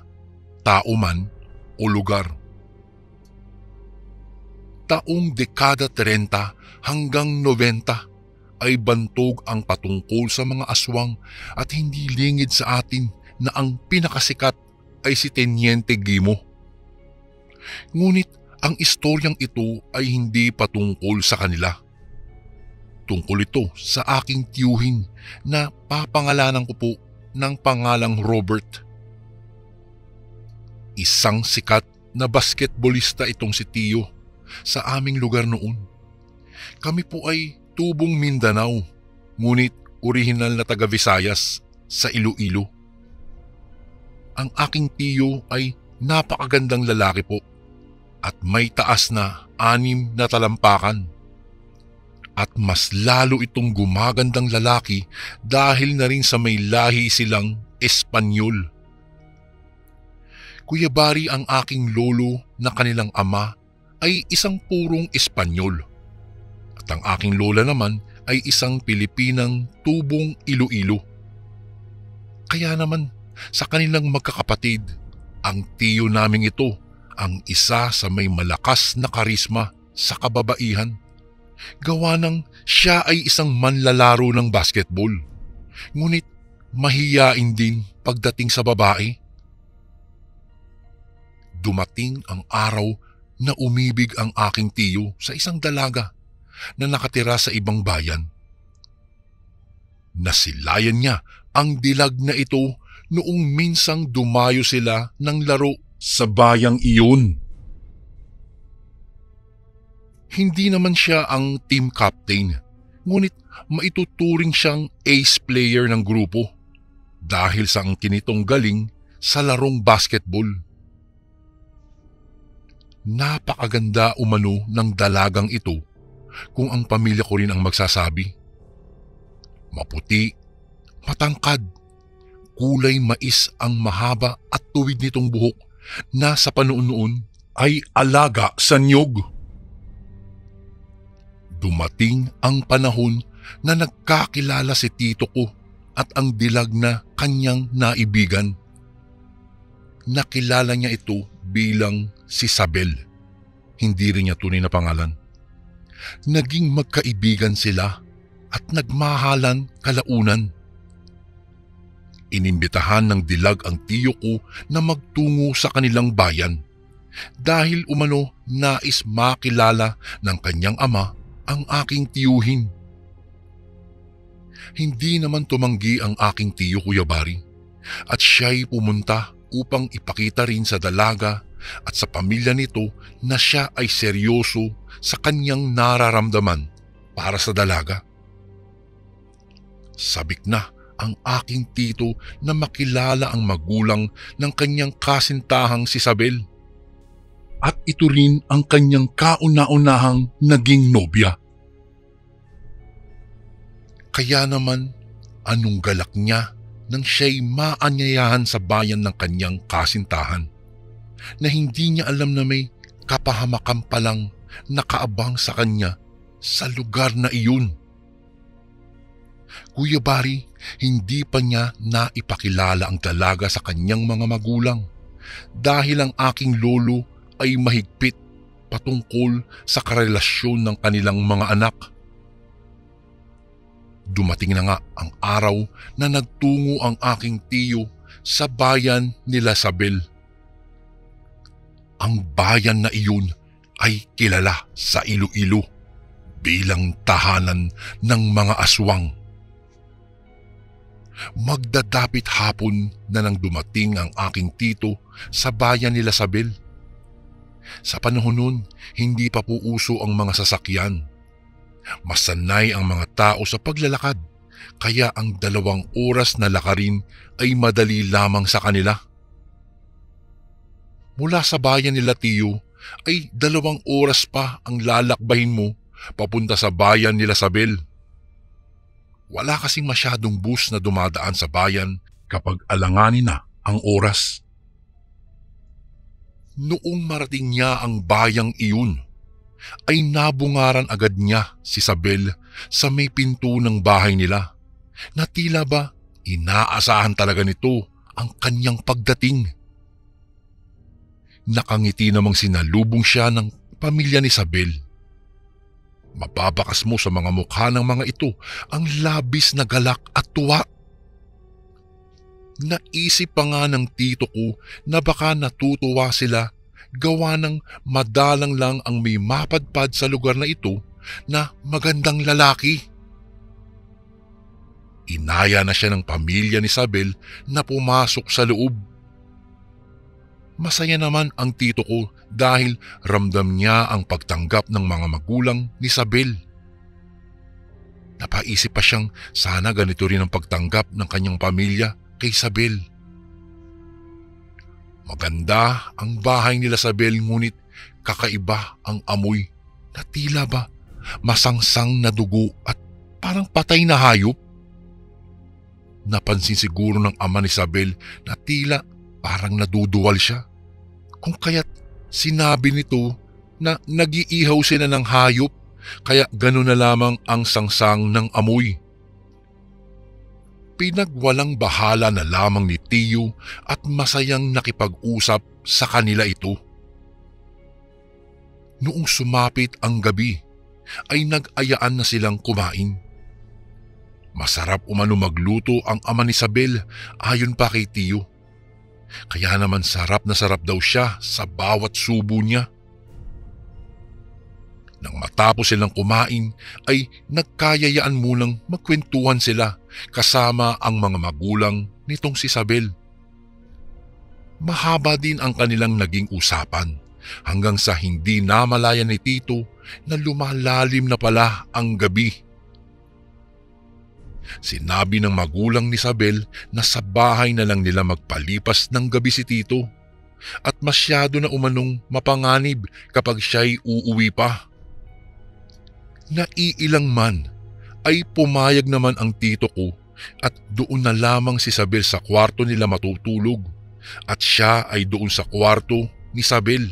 tao man o lugar. Taong dekada 30 hanggang 90 ay bantog ang patungkol sa mga aswang at hindi lingid sa atin na ang pinakasikat ay si Teniente Gimo. Ngunit ang istoryang ito ay hindi patungkol sa kanila. Tungkol ito sa aking tiyuhin na papangalanan ko po ng pangalang Robert. Isang sikat na basketballista itong si Tiyo sa aming lugar noon. Kami po ay tubong Mindanao, ngunit orihinal na taga Visayas sa Iloilo. Ang aking tiyo ay napakagandang lalaki po at may taas na 6 na talampakan. At mas lalo itong gumagandang lalaki dahil na rin sa may lahi silang Espanyol. Kuya Bari, ang aking lolo na kanilang ama ay isang purong Espanyol. At ang aking lola naman ay isang Pilipinang tubong Iloilo. Kaya naman sa kanilang magkakapatid, ang tiyo naming ito ang isa sa may malakas na karisma sa kababaihan. gawa ng siya ay isang manlalaro ng basketball. Ngunit mahiyain din pagdating sa babae. Dumating ang araw na umibig ang aking tiyo sa isang dalaga na nakatira sa ibang bayan. Nasilayan niya ang dilag na ito noong minsang dumayo sila ng laro sa bayang iyon. Hindi naman siya ang team captain, ngunit maituturing siyang ace player ng grupo dahil sa ang kinitong galing sa larong basketball. Napakaganda umano ng dalagang ito kung ang pamilya ko rin ang magsasabi. Maputi, matangkad, kulay mais ang mahaba at tuwid nitong buhok na sa panoon-noon ay alaga sa niyog. Dumating ang panahon na nagkakilala si tito ko at ang dilag na kanyang naibigan. Nakilala niya ito bilang si Sabel. Hindi rin niya tunay na pangalan. Naging magkaibigan sila at nagmahalan kalaunan. Inimbitahan ng dilag ang tiyo ko na magtungo sa kanilang bayan dahil umano nais makilala ng kanyang ama ang aking tiyuhin. Hindi naman tumanggi ang aking tiyo, Kuya Bari, at siya'y pumunta upang ipakita rin sa dalaga at sa pamilya nito na siya ay seryoso sa kanyang nararamdaman para sa dalaga. Sabik na ang aking tito na makilala ang magulang ng kanyang kasintahang si Sabel. At ito rin ang kanyang kauna-unahang naging nobya. Kaya naman, anong galak niya nang siya'y maanyayahan sa bayan ng kanyang kasintahan na hindi niya alam na may kapahamakan palang nakaabang sa kanya sa lugar na iyon. Kuya Bari, hindi pa niya naipakilala ang dalaga sa kanyang mga magulang dahil ang aking lolo ay mahigpit patungkol sa karelasyon ng kanilang mga anak. Dumating na nga ang araw na nagtungo ang aking tiyo sa bayan nila Sabel. Ang bayan na iyon ay kilala sa Iloilo bilang tahanan ng mga aswang. Magdadapit hapon na nang dumating ang aking tito sa bayan nila Sabel. Sa panahon nun, hindi pa po uso ang mga sasakyan. Masanay ang mga tao sa paglalakad, kaya ang 2 oras na lakarin ay madali lamang sa kanila. Mula sa bayan nila Tiyo ay 2 oras pa ang lalakbahin mo papunta sa bayan nila Sabel. Wala kasing masyadong bus na dumadaan sa bayan kapag alanganin na ang oras. Noong marating niya ang bayang iyon, ay nabungaran agad niya si Sabel sa may pinto ng bahay nila na tila ba inaasahan talaga nito ang kanyang pagdating. Nakangiti namang sinalubong siya ng pamilya ni Sabel. Mababakas mo sa mga mukha ng mga ito ang labis na galak at tuwa. Naisip pa nga ng tito ko na baka natutuwa sila gawa ng madalang lang ang may mapadpad sa lugar na ito na magandang lalaki. Inaya na siya ng pamilya ni Sabel na pumasok sa loob. Masaya naman ang tito ko dahil ramdam niya ang pagtanggap ng mga magulang ni Sabel. Napaisip pa siyang sana ganito rin ang pagtanggap ng kanyang pamilya kay Sabel. Maganda ang bahay nila Sabel ngunit kakaiba ang amoy na tila ba masangsang na dugo at parang patay na hayop. Napansin siguro ng ama ni Sabel na tila parang naduduwal siya. Kung kaya't sinabi nito na nag-iihaw sila ng hayop kaya gano'n na lamang ang sangsang ng amoy. Pinagwalang bahala na lamang ni Tiyo at masayang nakipag-usap sa kanila ito. Noong sumapit ang gabi, ay nag-ayaan na silang kumain. Masarap umano magluto ang ama ni Isabel ayon pa kay Tiyo. Kaya naman sarap na sarap daw siya sa bawat subo niya. Nang matapos silang kumain ay nagkayayaan munang magkwentuhan sila kasama ang mga magulang nitong si Isabel. Mahaba din ang kanilang naging usapan hanggang sa hindi namalayan ni Tito na lumalalim na pala ang gabi. Sinabi ng magulang ni Isabel na sa bahay na lang nila magpalipas ng gabi si Tito at masyado na umanong mapanganib kapag siya'y uuwi pa. Naiilang man ay pumayag naman ang tito ko at doon na lamang si Isabel sa kwarto nila matutulog at siya ay doon sa kwarto ni Isabel.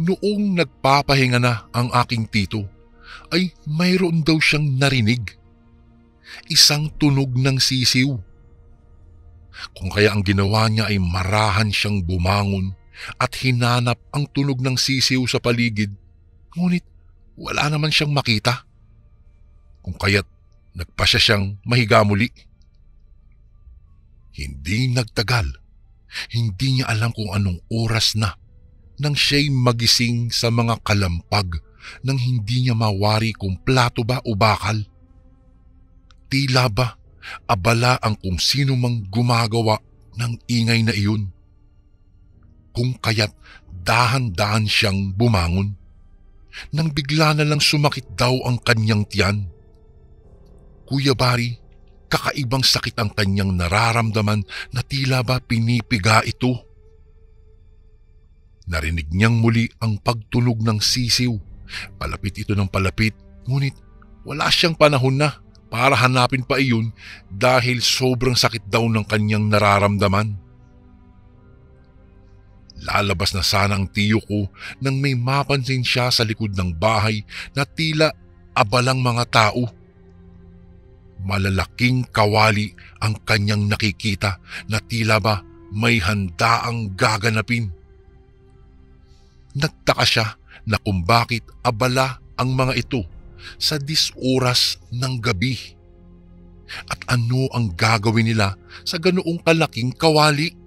Noong nagpapahinga na ang aking tito ay mayroon daw siyang narinig. Isang tunog ng sisiw. Kung kaya ang ginawa niya ay marahan siyang bumangon at hinanap ang tunog ng sisiw sa paligid, ngunit wala naman siyang makita. Kung kaya't nagpasya siyang mahiga muli. Hindi nagtagal, hindi niya alam kung anong oras na nang siya'y magising sa mga kalampag nang hindi niya mawari kung plato ba o bakal. Tila ba abala ang kung sino mang gumagawa ng ingay na iyon. Kung kaya't dahan-dahan siyang bumangon nang bigla na lang sumakit daw ang kanyang tiyan. Kuya Bari, kakaibang sakit ang kanyang nararamdaman na tila ba pinipiga ito. Narinig niyang muli ang pagtunog ng sisiw. Palapit ito ng palapit, ngunit wala siyang panahon na para hanapin pa iyon dahil sobrang sakit daw ng kanyang nararamdaman. Lalabas na sana ang tiyo ko nang may mapansin siya sa likod ng bahay na tila abalang mga tao. Malalaking kawali ang kanyang nakikita na tila ba may handaang gaganapin. Nagtaka siya na kung bakit abala ang mga ito sa 10 oras ng gabi. At ano ang gagawin nila sa ganoong kalaking kawali?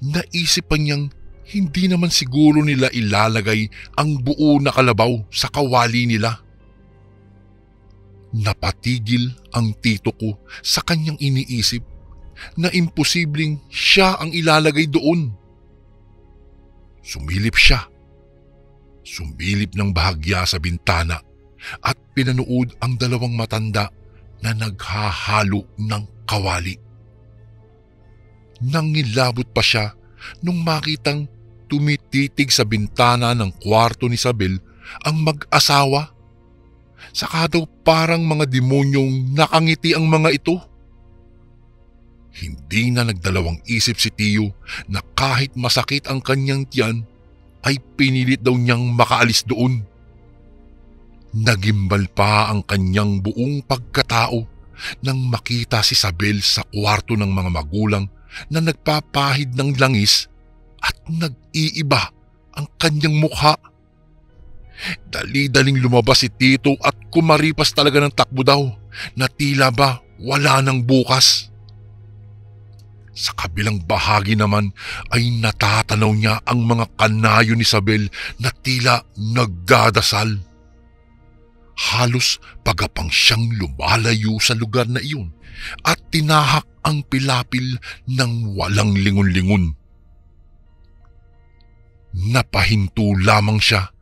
Naisip pa niyang hindi naman siguro nila ilalagay ang buo na kalabaw sa kawali nila. Napatigil ang tito ko sa kanyang iniisip na imposibleng siya ang ilalagay doon. Sumilip siya. Sumilip ng bahagya sa bintana at pinanood ang 2 matanda na naghahalo ng kawali. Nangilabot pa siya nung makitang tumititig sa bintana ng kwarto ni Isabel ang mag-asawa. Saka daw parang mga demonyong nakangiti ang mga ito. Hindi na nagdalawang isip si Tiyo na kahit masakit ang kanyang tiyan ay pinilit daw niyang makaalis doon. Nagimbal pa ang kanyang buong pagkatao nang makita si Isabel sa kwarto ng mga magulang na nagpapahid ng langis at nag-iiba ang kanyang mukha. Dali-daling lumabas si Tito at kumaripas talaga ng takbo daw na tila ba wala nang bukas. Sa kabilang bahagi naman ay natatanaw niya ang mga kanayo ni Isabel na tila nagdadasal. Halos pagapang siyang lumalayo sa lugar na iyon at tinahak ang pilapil ng walang lingon-lingon. Napahinto lamang siya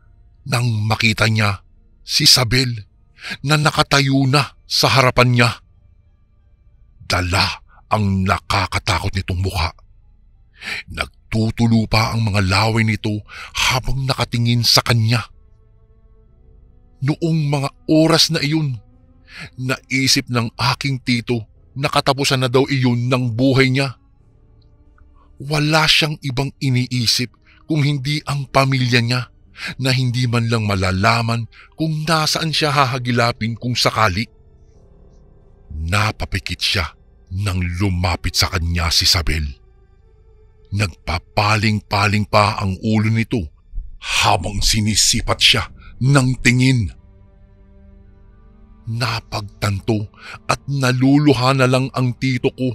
nang makita niya si Isabel na nakatayo na sa harapan niya. Dala ang nakakatakot nitong mukha. Nagtutulo pa ang mga laway nito habang nakatingin sa kanya. Noong mga oras na iyon, naisip ng aking tito na katapusan na daw iyon ng buhay niya. Wala siyang ibang iniisip kung hindi ang pamilya niya na hindi man lang malalaman kung nasaan siya hahagilapin kung sakali. Napapikit siya nang lumapit sa kanya si Isabel. Nagpapaling-paling pa ang ulo nito habang sinisipat siya ng tingin. Napagtanto at naluluha na lang ang tito ko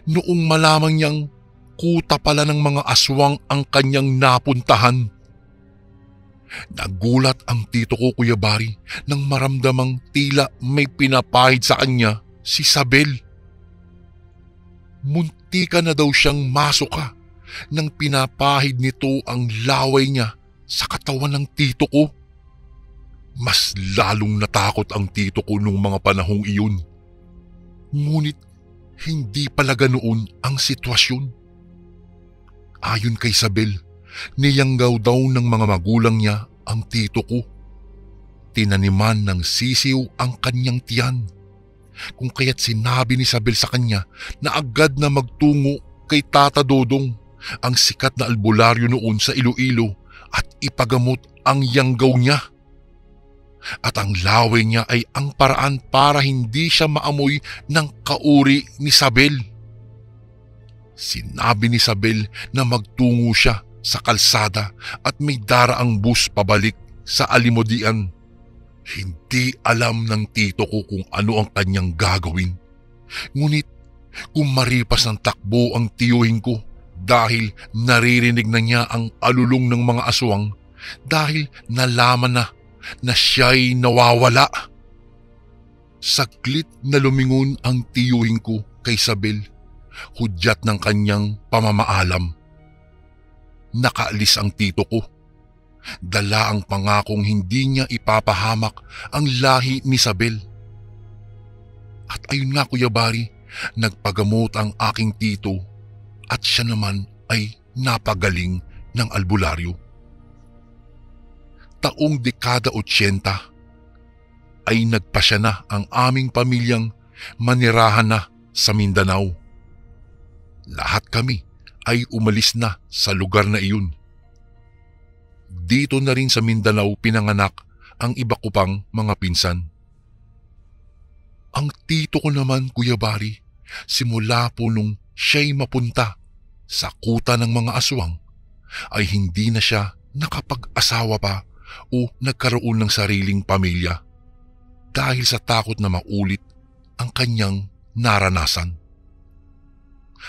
noong malaman niyang kuta pala ng mga aswang ang kanyang napuntahan. Nagulat ang tito ko, Kuya Bari, nang maramdamang tila may pinapahid sa kanya si Isabel. Muntika na daw siyang masuka nang pinapahid nito ang laway niya sa katawan ng tito ko. Mas lalong natakot ang tito ko nung mga panahong iyon. Ngunit hindi pala ganoon ang sitwasyon. Ayon kay Isabel, niyanggaw daw ng mga magulang niya ang tito ko. Tinaniman ng sisiw ang kanyang tiyan, kung kaya't sinabi ni Isabel sa kanya na agad na magtungo kay Tata Dodong, ang sikat na albularyo noon sa Iloilo, at ipagamot ang yanggaw niya. At ang laway niya ay ang paraan para hindi siya maamoy ng kauri ni Isabel. Sinabi ni Isabel na magtungo siya sa kalsada at may daraang bus pabalik sa Alimodian. Hindi alam ng tito ko kung ano ang kanyang gagawin. Ngunit kung maripas ng takbo ang tiyuhin ko dahil naririnig na niya ang alulong ng mga aswang, dahil nalaman na siya'y nawawala. Saglit na lumingon ang tiyuhin ko kay Isabel, hudyat ng kanyang pamamaalam. Nakaalis ang tito ko. Dala ang pangakong hindi niya ipapahamak ang lahi ni Isabel. At ayun nga, Kuya Bari, nagpagamot ang aking tito at siya naman ay napagaling ng albularyo. Taong dekada 80 ay nagpasya na ang aming pamilyang manirahan na sa Mindanao. Lahat kami ay umalis na sa lugar na iyon. Dito na rin sa Mindanao pinanganak ang iba ko pang mga pinsan. Ang tito ko naman, Kuya Bari, simula po nung siya'y mapunta sa kuta ng mga aswang, ay hindi na siya nakapag-asawa pa o nagkaroon ng sariling pamilya dahil sa takot na maulit ang kanyang naranasan.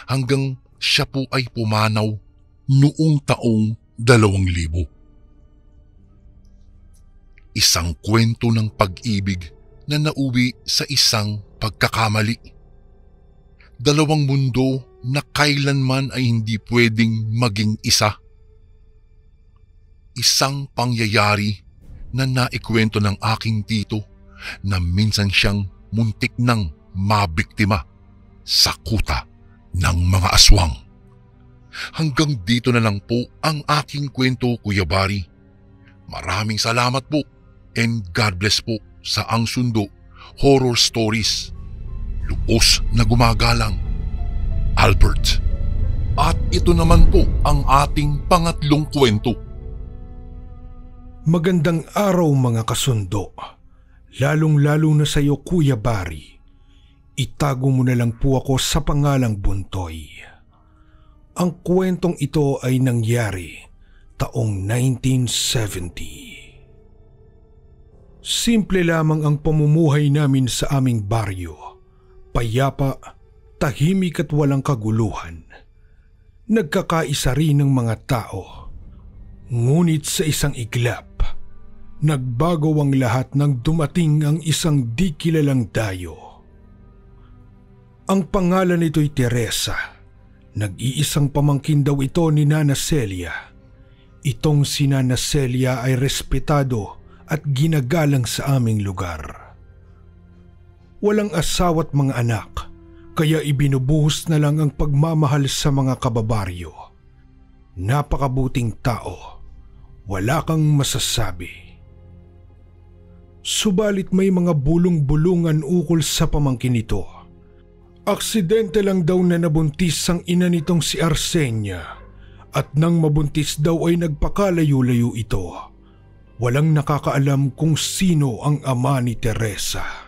Hanggang siya po ay pumanaw noong taong 2000. Isang kwento ng pag-ibig na nauwi sa isang pagkakamali. Dalawang mundo na kailanman ay hindi pwedeng maging isa. Isang pangyayari na naikwento ng aking tito na minsan siyang muntik nang mabiktima sa kuta ng mga aswang. Hanggang dito na lang po ang aking kwento, Kuya Bari. Maraming salamat po and God bless po sa Ang Sundo Horror Stories. Lubos na gumagalang, Albert. At ito naman po ang ating pangatlong kwento. Magandang araw mga kasundo, lalong-lalo na sa iyo, Kuya Bari. Itago mo na lang po ako sa pangalang Buntoy. Ang kwentong ito ay nangyari taong 1970. Simple lamang ang pamumuhay namin sa aming baryo. Payapa, tahimik at walang kaguluhan. Nagkakaisa rin ng mga tao. Ngunit sa isang iglap, nagbago ang lahat nang dumating ang isang di kilalang dayo. Ang pangalan nito'y Teresa. Nag-iisang pamangkin daw ito ni Nana Celia. Itong si Nana Celia ay respetado at ginagalang sa aming lugar. Walang asawa't mga anak, kaya ibinubuhos na lang ang pagmamahal sa mga kababaryo. Napakabuting tao, wala kang masasabi. Subalit may mga bulong-bulungan ukol sa pamangkin nito. Aksidente lang daw na nabuntis ang ina nitong si Arsenia at nang mabuntis daw ay nagpakalayo-layo ito. Walang nakakaalam kung sino ang ama ni Teresa.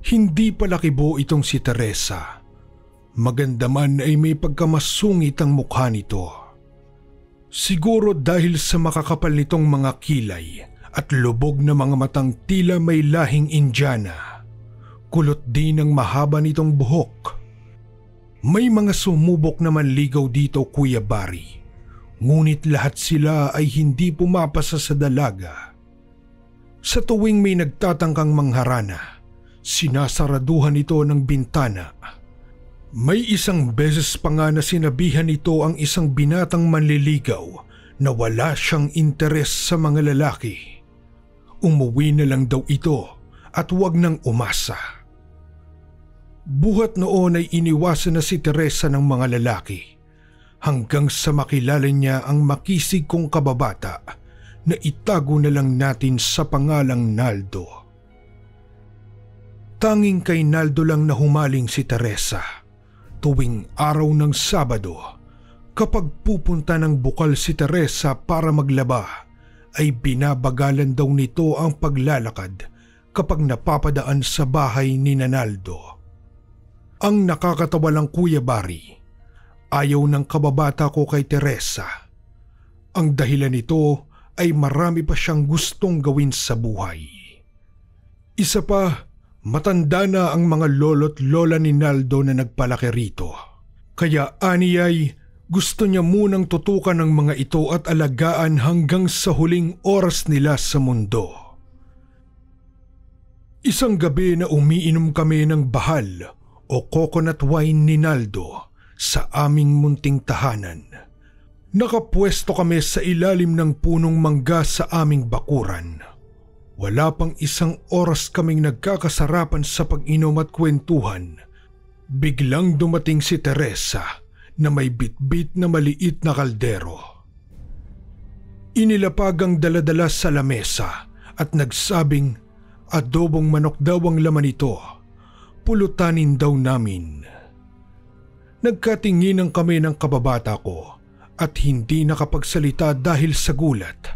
Hindi pala kibo itong si Teresa. Maganda man ay may pagkamasungit ang mukha nito. Siguro dahil sa makakapal nitong mga kilay at lubog na mga matang tila may lahing Indiana. Kulot din ang mahaba nitong buhok. May mga sumubok na manligaw dito, Kuya Bari. Ngunit lahat sila ay hindi pumapasa sa dalaga. Sa tuwing may nagtatangkang mangharana, sinasaraduhan ito ng bintana. May isang beses pa nga na sinabihan ito ang isang binatang manliligaw na wala siyang interes sa mga lalaki. Umuwi na lang daw ito at huwag nang umasa. Buhat noon ay iniwasan na si Teresa ng mga lalaki hanggang sa makilala niya ang makisig kong kababata na itago na lang natin sa pangalang Naldo. Tanging kay Naldo lang na humaling si Teresa. Tuwing araw ng Sabado, kapag pupunta ng bukal si Teresa para maglaba, ay binabagalan daw nito ang paglalakad kapag napapadaan sa bahay ni Naldo. Ang nakakatawa lang, Kuya Bari, ayaw ng kababata ko kay Teresa. Ang dahilan nito ay marami pa siyang gustong gawin sa buhay. Isa pa, matanda na ang mga lolo't lola ni Naldo na nagpalaki rito. Kaya aniyay gusto niya munang tutukan ng mga ito at alagaan hanggang sa huling oras nila sa mundo. Isang gabi na umiinom kami ng bahal o coconut wine ni Naldo sa aming munting tahanan. Nakapwesto kami sa ilalim ng punong mangga sa aming bakuran. Wala pang isang oras kaming nagkakasarapan sa pag-inom at kwentuhan. Biglang dumating si Teresa na may bitbit na maliit na kaldero. Inilapag ang daladala sa lamesa at nagsabing adobong manok daw ang laman ito. Pulutanin daw namin. Nagkatinginan kami ng kababata ko at hindi nakapagsalita dahil sa gulat.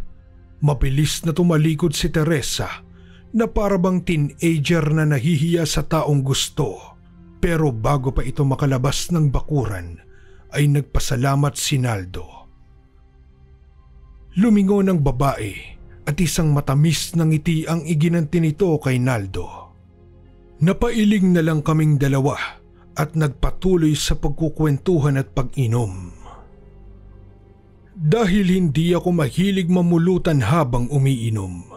Mabilis na tumalikod si Teresa na parabang teenager na nahihiya sa taong gusto. Pero bago pa ito makalabas ng bakuran ay nagpasalamat si Naldo. Lumingon ang babae at isang matamis na ngiti ang iginanti nito kay Naldo. Napailing na lang kaming dalawa at nagpatuloy sa pagkukwentuhan at pag-inom. Dahil hindi ako mahilig mamulutan habang umiinom,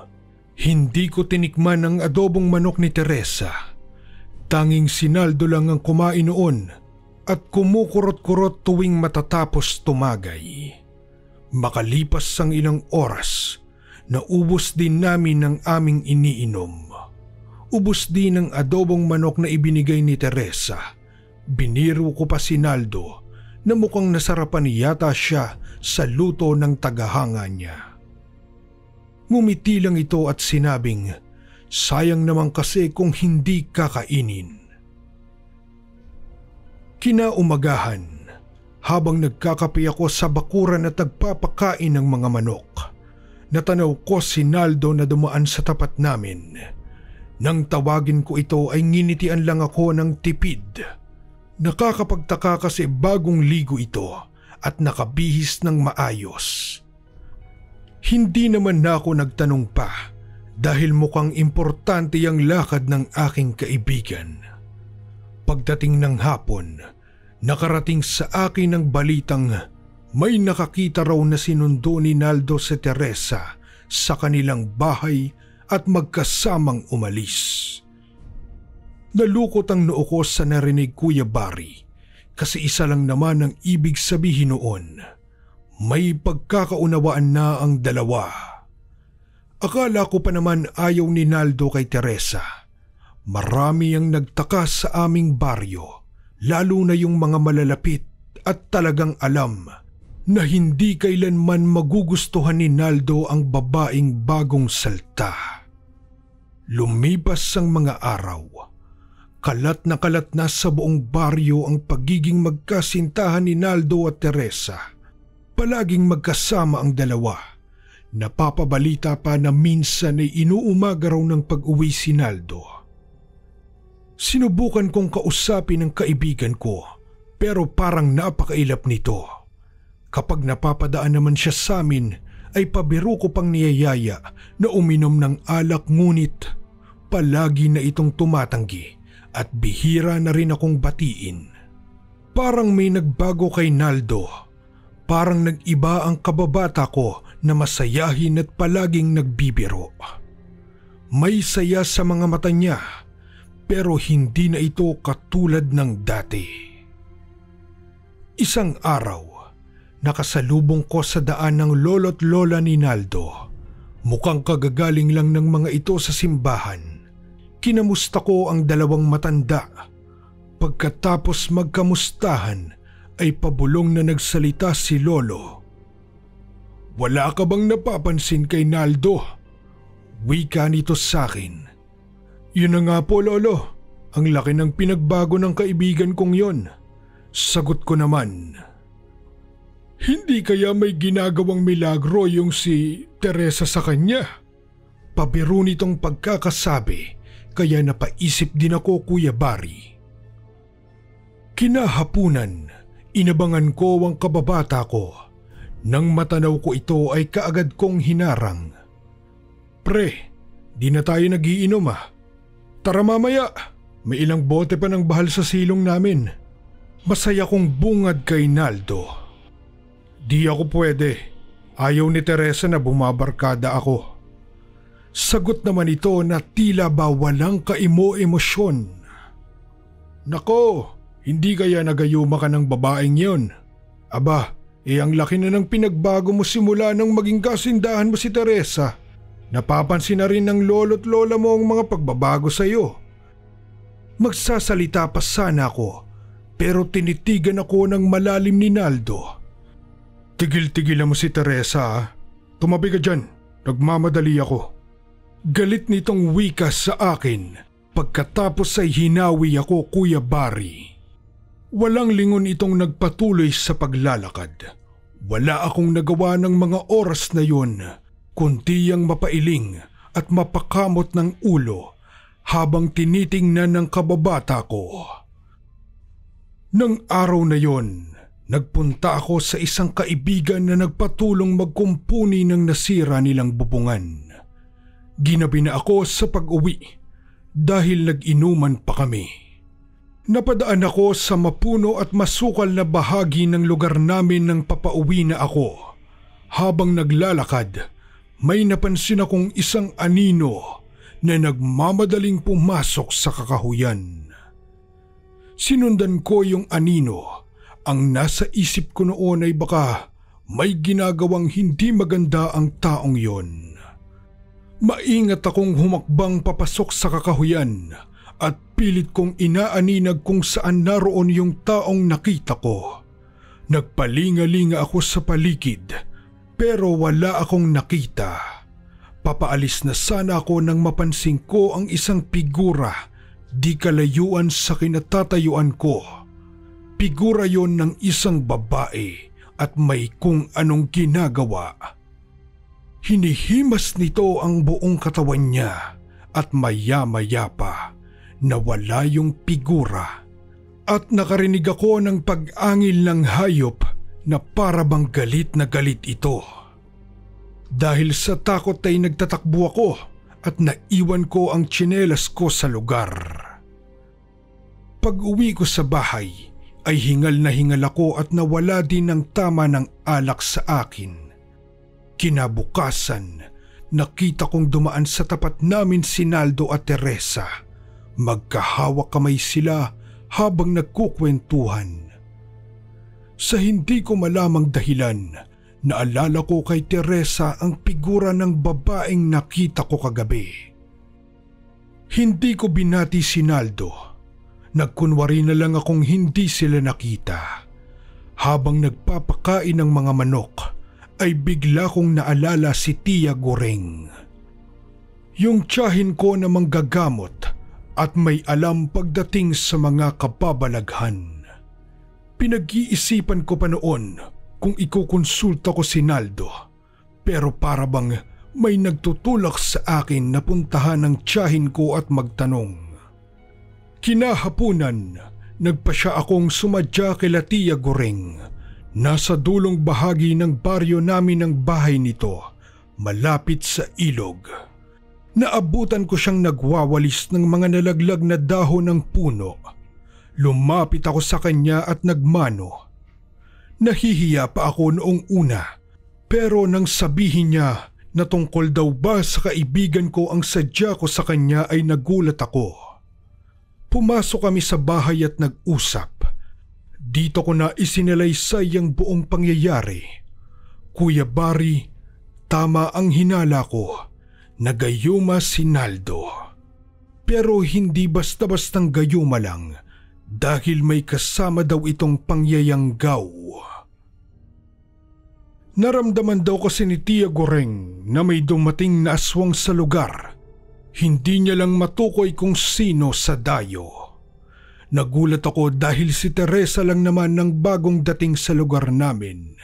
hindi ko tinikman ang adobong manok ni Teresa. Tanging si Naldo lang ang kumain noon at kumukurot-kurot tuwing matatapos tumagay. Makalipas ang ilang oras, naubos din namin ang aming iniinom. Ubos din ang adobong manok na ibinigay ni Teresa. Biniro ko pa si Naldo na mukhang nasarapan yata siya sa luto ng tagahanga niya. Ngumiti lang ito at sinabing, sayang naman kasi kung hindi kakainin. Kinaumagahan, habang nagkakape ako sa bakuran at nagpapakain ng mga manok, natanaw ko si Naldo na dumaan sa tapat namin. Nang tawagin ko ito ay nginitian lang ako ng tipid. Nakakapagtaka kasi bagong ligo ito at nakabihis ng maayos. Hindi naman na ako nagtanong pa dahil mukhang importante ang lakad ng aking kaibigan. Pagdating ng hapon, nakarating sa akin ang balitang may nakakita raw na sinundo ni Naldo si Teresa sa kanilang bahay at magkasamang umalis. Nalukot ang noo ko sa narinig, Kuya Bari, kasi isa lang naman ang ibig sabihin noon. May pagkakaunawaan na ang dalawa. Akala ko pa naman ayaw ni Naldo kay Teresa. Marami ang nagtaka sa aming baryo, lalo na yung mga malalapit at talagang alam na hindi kailanman magugustuhan ni Naldo ang babaeng bagong salta. Lumipas ang mga araw. Kalat na sa buong baryo ang pagiging magkasintahan ni Naldo at Teresa. Palaging magkasama ang dalawa. Napapabalita pa na minsan ay inuumaga raw ng pag-uwi si Naldo. Sinubukan kong kausapin ang kaibigan ko pero parang napakailap nito. Kapag napapadaan naman siya sa amin, ay pabiro ko pang niyayaya na uminom ng alak, ngunit palagi na itong tumatanggi at bihira na rin akong batiin. Parang may nagbago kay Naldo. Parang nag-iba ang kababata ko na masayahin at palaging nagbibiro. May saya sa mga mata niya, pero hindi na ito katulad ng dati. Isang araw, nakasalubong ko sa daan ng lolo't lola ni Naldo. Mukhang kagagaling lang ng mga ito sa simbahan. Kinamusta ko ang dalawang matanda. Pagkatapos magkamustahan ay pabulong na nagsalita si Lolo. "Wala ka bang napapansin kay Naldo?" Wika nito sa akin. "Yun na nga po, Lolo. Ang laki ng pinagbago ng kaibigan kong yon." Sagot ko naman. "Hindi kaya may ginagawang milagro yung si Teresa sa kanya?" Pabiro nitong pagkakasabi, kaya napaisip din ako, Kuya Barry. Kinahapunan, inabangan ko ang kababata ko. Nang matanaw ko ito ay kaagad kong hinarang. "Pre, di na tayo nagiinom ah. Tara mamaya, may ilang bote pa ng bahal sa silong namin." Masaya kong bungad kay Naldo. "Di ako pwede. Ayaw ni Teresa na bumabarkada ako." Sagot naman ito na tila ba walang kaimo-emosyon. "Nako, hindi kaya nagayuma ka ng babaeng yon? Aba, ang laki na ng pinagbago mo simula nang maging kasindahan mo si Teresa. Napapansin na rin ng lolo't lola mo ang mga pagbabago sa iyo." Magsasalita pa sana ako, pero tinitigan ako ng malalim ni Naldo. "Tigil-tigilan mo si Teresa ah. Tumabi ka dyan, nagmamadali ako." Galit nitong wika sa akin. Pagkatapos ay hinawi ako, Kuya Barry. Walang lingon itong nagpatuloy sa paglalakad. Wala akong nagawa ng mga oras na yun, kundi ang mapailing at mapakamot ng ulo habang tinitingnan ng kababata ko. Nang araw na yon, nagpunta ako sa isang kaibigan na nagpatulong magkumpuni ng nasira nilang bubungan. Ginabi na ako sa pag-uwi dahil nag-inuman pa kami. Napadaan ako sa mapuno at masukal na bahagi ng lugar namin nang papauwi na ako. Habang naglalakad, may napansin akong isang anino na nagmamadaling pumasok sa kakahuyan. Sinundan ko yung anino. Ang nasa isip ko noon ay baka may ginagawang hindi maganda ang taong yon. Maingat akong humakbang papasok sa kakahuyan at pilit kong inaaninag kung saan naroon yung taong nakita ko. Nagpalinga-linga ako sa paligid pero wala akong nakita. Papaalis na sana ako nang mapansin ko ang isang figura di kalayuan sa kinatatayuan ko. Figura yon ng isang babae at may kung anong ginagawa. Hinihimas nito ang buong katawan niya at maya-maya pa nawala yung figura. At nakarinig ako ng pag-angil ng hayop na para bang galit na galit ito. Dahil sa takot ay nagtatakbo ako at naiwan ko ang tsinelas ko sa lugar. Pag-uwi ko sa bahay ay hingal na hingal ako at nawala din ng tama ng alak sa akin. Kinabukasan, nakita kong dumaan sa tapat namin si Naldo at Teresa. Magkahawak kamay sila habang nagkukwentuhan. Sa hindi ko malamang dahilan, naalala ko kay Teresa ang figura ng babaeng nakita ko kagabi. Hindi ko binati si Naldo. Nagkunwari na lang akong hindi sila nakita. Habang nagpapakain ng mga manok, ay bigla kong naalala si Tia Goreng. Yung tiyahin ko na manggagamot at may alam pagdating sa mga kababalaghan. Pinag-iisipan ko pa noon kung ikukonsulta ko si Naldo, pero para bang may nagtutulak sa akin na puntahan ng tiyahin ko at magtanong. Kinahapunan, nagpasya akong sumadya kila Tia Goreng. Nasa dulong bahagi ng baryo namin ang bahay nito, malapit sa ilog. Naabutan ko siyang nagwawalis ng mga nalaglag na dahon ng puno. Lumapit ako sa kanya at nagmano. Nahihiya pa ako noong una, pero nang sabihin niya na tungkol daw ba sa kaibigan ko ang sadya ko sa kanya ay nagulat ako. Pumasok kami sa bahay at nag-usap. Dito ko na isinalaysay ang buong pangyayari. Kuya Barry, tama ang hinala ko. Nagayuma si Naldo. Pero hindi basta-bastang gayuma lang dahil may kasama daw itong pangyayanggaw. Naramdaman daw kasi ni Tia Goreng na may dumating na aswang sa lugar. Hindi niya lang matukoy kung sino sa dayo. Nagulat ako dahil si Teresa lang naman ng bagong dating sa lugar namin.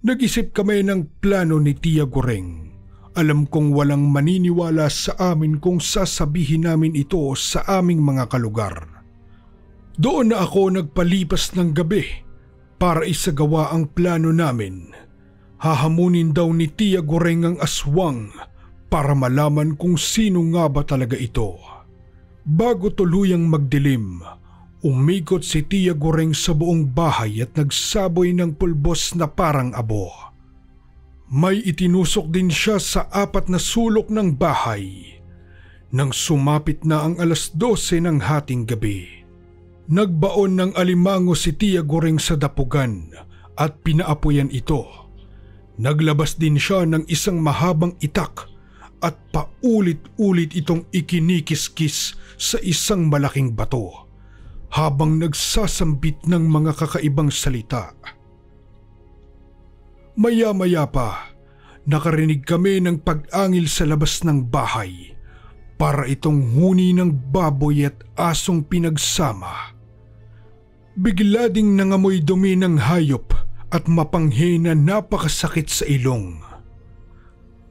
Nag-isip kami ng plano ni Tia Goreng. Alam kong walang maniniwala sa amin kung sasabihin namin ito sa aming mga kalugar. Doon na ako nagpalipas ng gabi para isagawa ang plano namin. Hahamunin daw ni Tia Goreng ang aswang para malaman kung sino nga ba talaga ito. Bago tuluyang magdilim, umikot si Tia Goreng sa buong bahay at nagsaboy ng pulbos na parang abo. May itinusok din siya sa 4 na sulok ng bahay. Nang sumapit na ang 12:00 ng hating gabi, nagbaon ng alimango si Tia Goreng sa dapugan at pinaapoyan ito. Naglabas din siya ng isang mahabang itak at paulit-ulit itong ikinikiskis sa isang malaking bato habang nagsasambit ng mga kakaibang salita. Maya-maya pa, nakarinig kami ng pag-angil sa labas ng bahay para itong huni ng baboy at asong pinagsama. Bigla ding nangamoy dumi ng hayop at mapanghi na napakasakit sa ilong.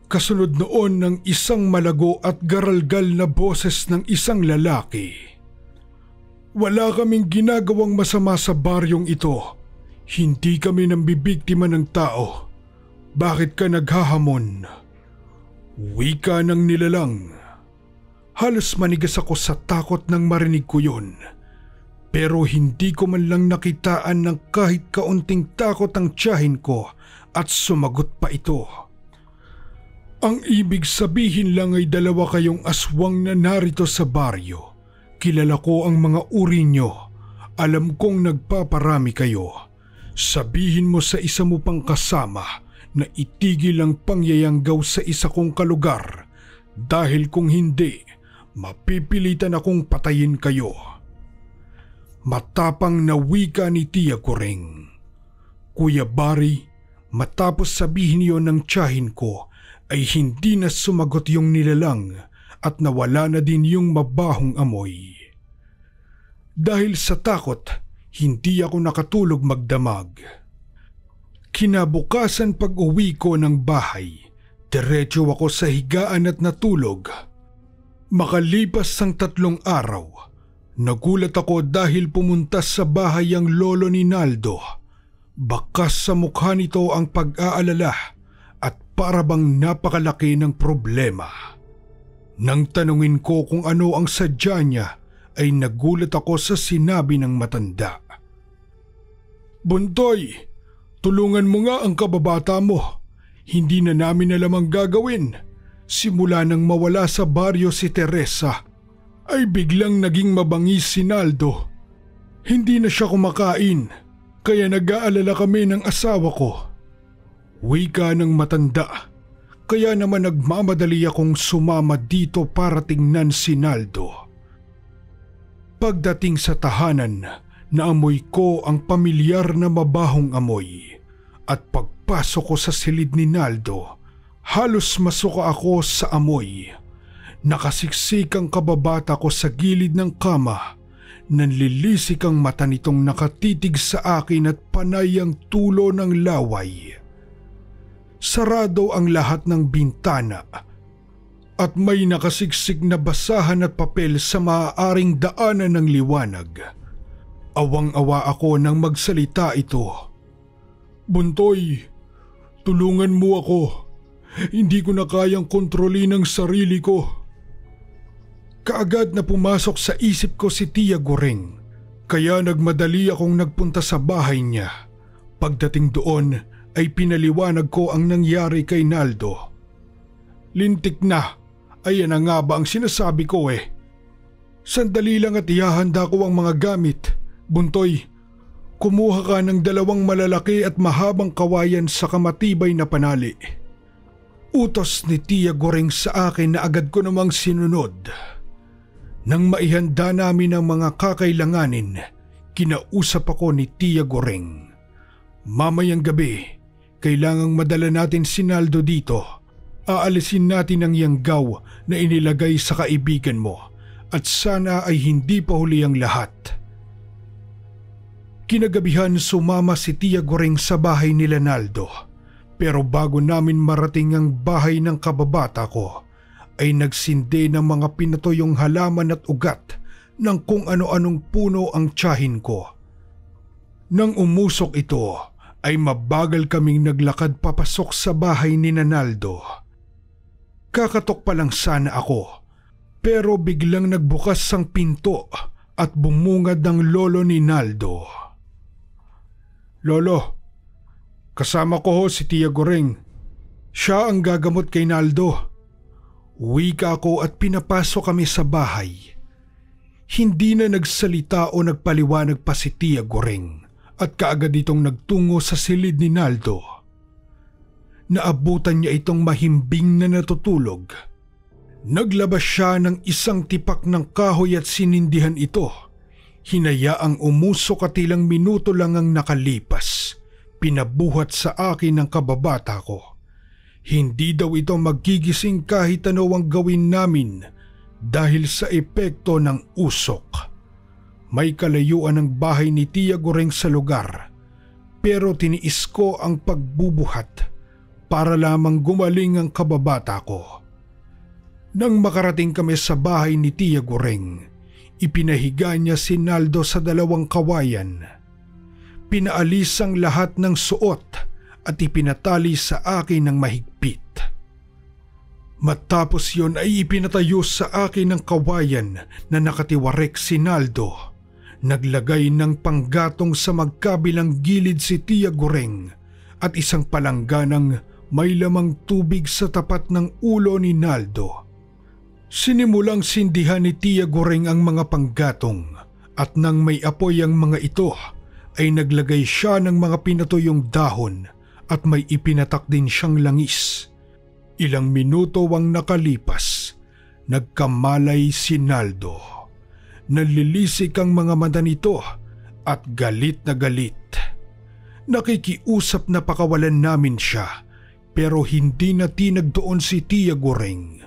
Kasunod noon ng isang malago at garalgal na boses ng isang lalaki. Wala kaming ginagawang masama sa baryong ito. Hindi kami nambibiktima ng tao. Bakit ka naghahamon? Wika ng nilalang. Halos manigas ako sa takot nang marinig ko yun. Pero hindi ko man lang nakitaan ng kahit kaunting takot ang tiyahin ko at sumagot pa ito. Ang ibig sabihin lang ay 2 kayong aswang na narito sa baryo. Kilala ko ang mga uri nyo. Alam kong nagpaparami kayo. Sabihin mo sa isa mo pang kasama na itigil ang pangyayanggaw sa isa kong kalugar. Dahil kung hindi, mapipilitan akong patayin kayo. Matapang na wika ni Tia Goreng. Kuya Barry, matapos sabihin yon ng tiyahin ko, ay hindi na sumagot yung nilalang at nawala na din yung mabahong amoy. Dahil sa takot, hindi ako nakatulog magdamag. Kinabukasan pag-uwi ko ng bahay, diretso ako sa higaan at natulog. Makalipas ang 3 araw, nagulat ako dahil pumunta sa bahay ang lolo ni Naldo. Bakas sa mukha nito ang pag-aalala at para bang napakalaki ng problema. Nang tanungin ko kung ano ang sadya niya, ay nagulat ako sa sinabi ng matanda. Buntoy, tulungan mo nga ang kababata mo. Hindi na namin alam ang gagawin. Simula nang mawala sa baryo si Teresa, ay biglang naging mabangis si Naldo. Hindi na siya kumakain, kaya nag-aalala kami ng asawa ko. Wika ng matanda, kaya naman nagmamadali akong sumama dito para tingnan si Naldo. Pagdating sa tahanan, naamoy ko ang pamilyar na mabahong amoy at pagpasok ko sa silid ni Naldo, halos masuka ako sa amoy. Nakasiksik ang kababata ko sa gilid ng kama. Nanlilisik ang mata nitong nakatitig sa akin at panay ang tulo ng laway. Sarado ang lahat ng bintana at may nakasiksik na basahan at papel sa maaaring daanan ng liwanag. Awang-awa ako nang magsalita ito. "Buntoy, tulungan mo ako. Hindi ko na kayang kontrolin ang sarili ko." Kaagad na pumasok sa isip ko si Tia Goreng, kaya nagmadali akong nagpunta sa bahay niya. Pagdating doon ay pinaliwanag ko ang nangyari kay Naldo. "Lintik na, ayan na nga ba ang sinasabi ko eh. Sandali lang at ihahanda ko ang mga gamit. Buntoy, kumuha ka ng 2 malalaki at mahabang kawayan sa kamatibay na panali." Utos ni Tia Goreng sa akin na agad ko namang sinunod. Nang maihanda namin ang mga kakailanganin, kinausap ako ni Tia Goreng. "Mamayang gabi, kailangang madala natin si Naldo dito. Aalisin natin ang yanggaw na inilagay sa kaibigan mo at sana ay hindi pa huli ang lahat." Kinagabihan sumama si Tia Goreng sa bahay nila Naldo, pero bago namin marating ang bahay ng kababata ko ay nagsindi ng mga pinatoyong halaman at ugat ng kung ano-anong puno ang tiyahin ko. Nang umusok ito ay mabagal kaming naglakad papasok sa bahay ni Naldo. Kakatok pa lang sana ako, pero biglang nagbukas ang pinto at bumungad ang lolo ni Naldo. "Lolo, kasama ko ho si Tia Goreng. Siya ang gagamot kay Naldo." Wika ako at pinapasok kami sa bahay. Hindi na nagsalita o nagpaliwanag pa si Tia Goreng at kaagad itong nagtungo sa silid ni Naldo. Naabutan niya itong mahimbing na natutulog. Naglabas siya ng isang tipak ng kahoy at sinindihan ito. Hinayaang umusok at ilang minuto lang ang nakalipas. Pinabuhat sa akin ng kababata ko. Hindi daw ito magigising kahit ano ang gawin namin dahil sa epekto ng usok. May kalayuan ang bahay ni Tia Goreng sa lugar, pero tiniis ko ang pagbubuhat para lamang gumaling ang kababata ko. Nang makarating kami sa bahay ni Tia Goreng, ipinahiga niya si Naldo sa 2 kawayan. Pinaalis ang lahat ng suot at ipinatali sa akin ng mahigpit. Matapos yon ay ipinatayo sa akin ng kawayan na nakatiwarek si Naldo. Naglagay ng panggatong sa magkabilang gilid si Tia Goreng at isang palangganang may lamang tubig sa tapat ng ulo ni Naldo. Sinimulang sindihan ni Tia Goreng ang mga panggatong at nang may apoy ang mga ito ay naglagay siya ng mga pinatuyong dahon at may ipinatak din siyang langis. Ilang minuto ang nakalipas, nagkamalay si Naldo. Nalilisik ang mga mata nito at galit na galit. Nakikiusap na pakawalan namin siya pero hindi na tinagdoon si Tia Goreng.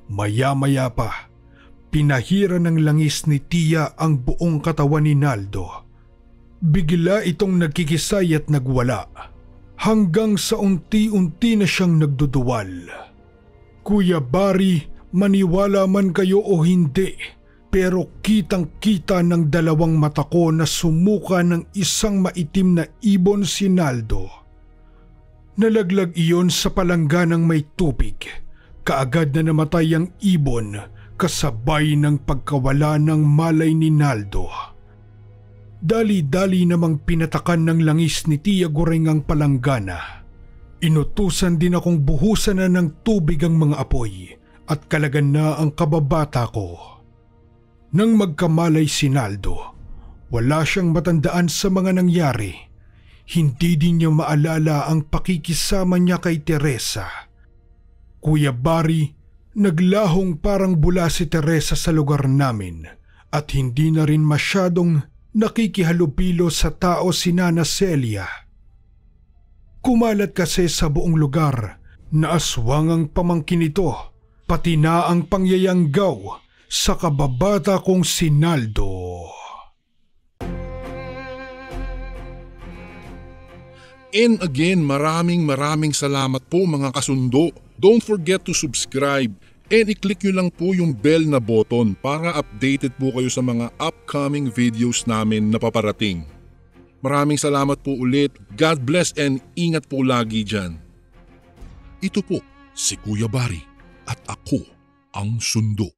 Maya-maya pa, pinahira ng langis ni Tia ang buong katawan ni Naldo. Bigla itong nagkikisay at nagwala, hanggang sa unti-unti na siyang nagduduwal. Kuya Bari, maniwala man kayo o hindi, pero kitang-kita ng 2 mata ko na sumuka ng isang maitim na ibon si Naldo. Nalaglag iyon sa palangganang may tubig. Kaagad na namatay ang ibon kasabay ng pagkawala ng malay ni Naldo. Dali-dali namang pinatakan ng langis ni Tia Goreng ang palanggana. Inutusan din akong buhusan na ng tubig ang mga apoy at kalagan na ang kababata ko. Nang magkamalay si Naldo, wala siyang matandaan sa mga nangyari. Hindi din niya maalala ang pakikisama niya kay Teresa. Kuya Bari, naglahong parang bula si Teresa sa lugar namin at hindi na rin masyadong nakikihalubilo sa tao si Nana Celia. Kumalat kasi sa buong lugar na aswang ang pamangkin nito, pati na ang pangyayanggaw sa kababata kong si Naldo. And again, maraming salamat po mga kasundo. Don't forget to subscribe And i-click nyo lang po yung bell na button para updated po kayo sa mga upcoming videos namin na paparating. Maraming salamat po ulit. God bless and ingat po lagi dyan. Ito po si Kuya Bari at ako ang Sundo.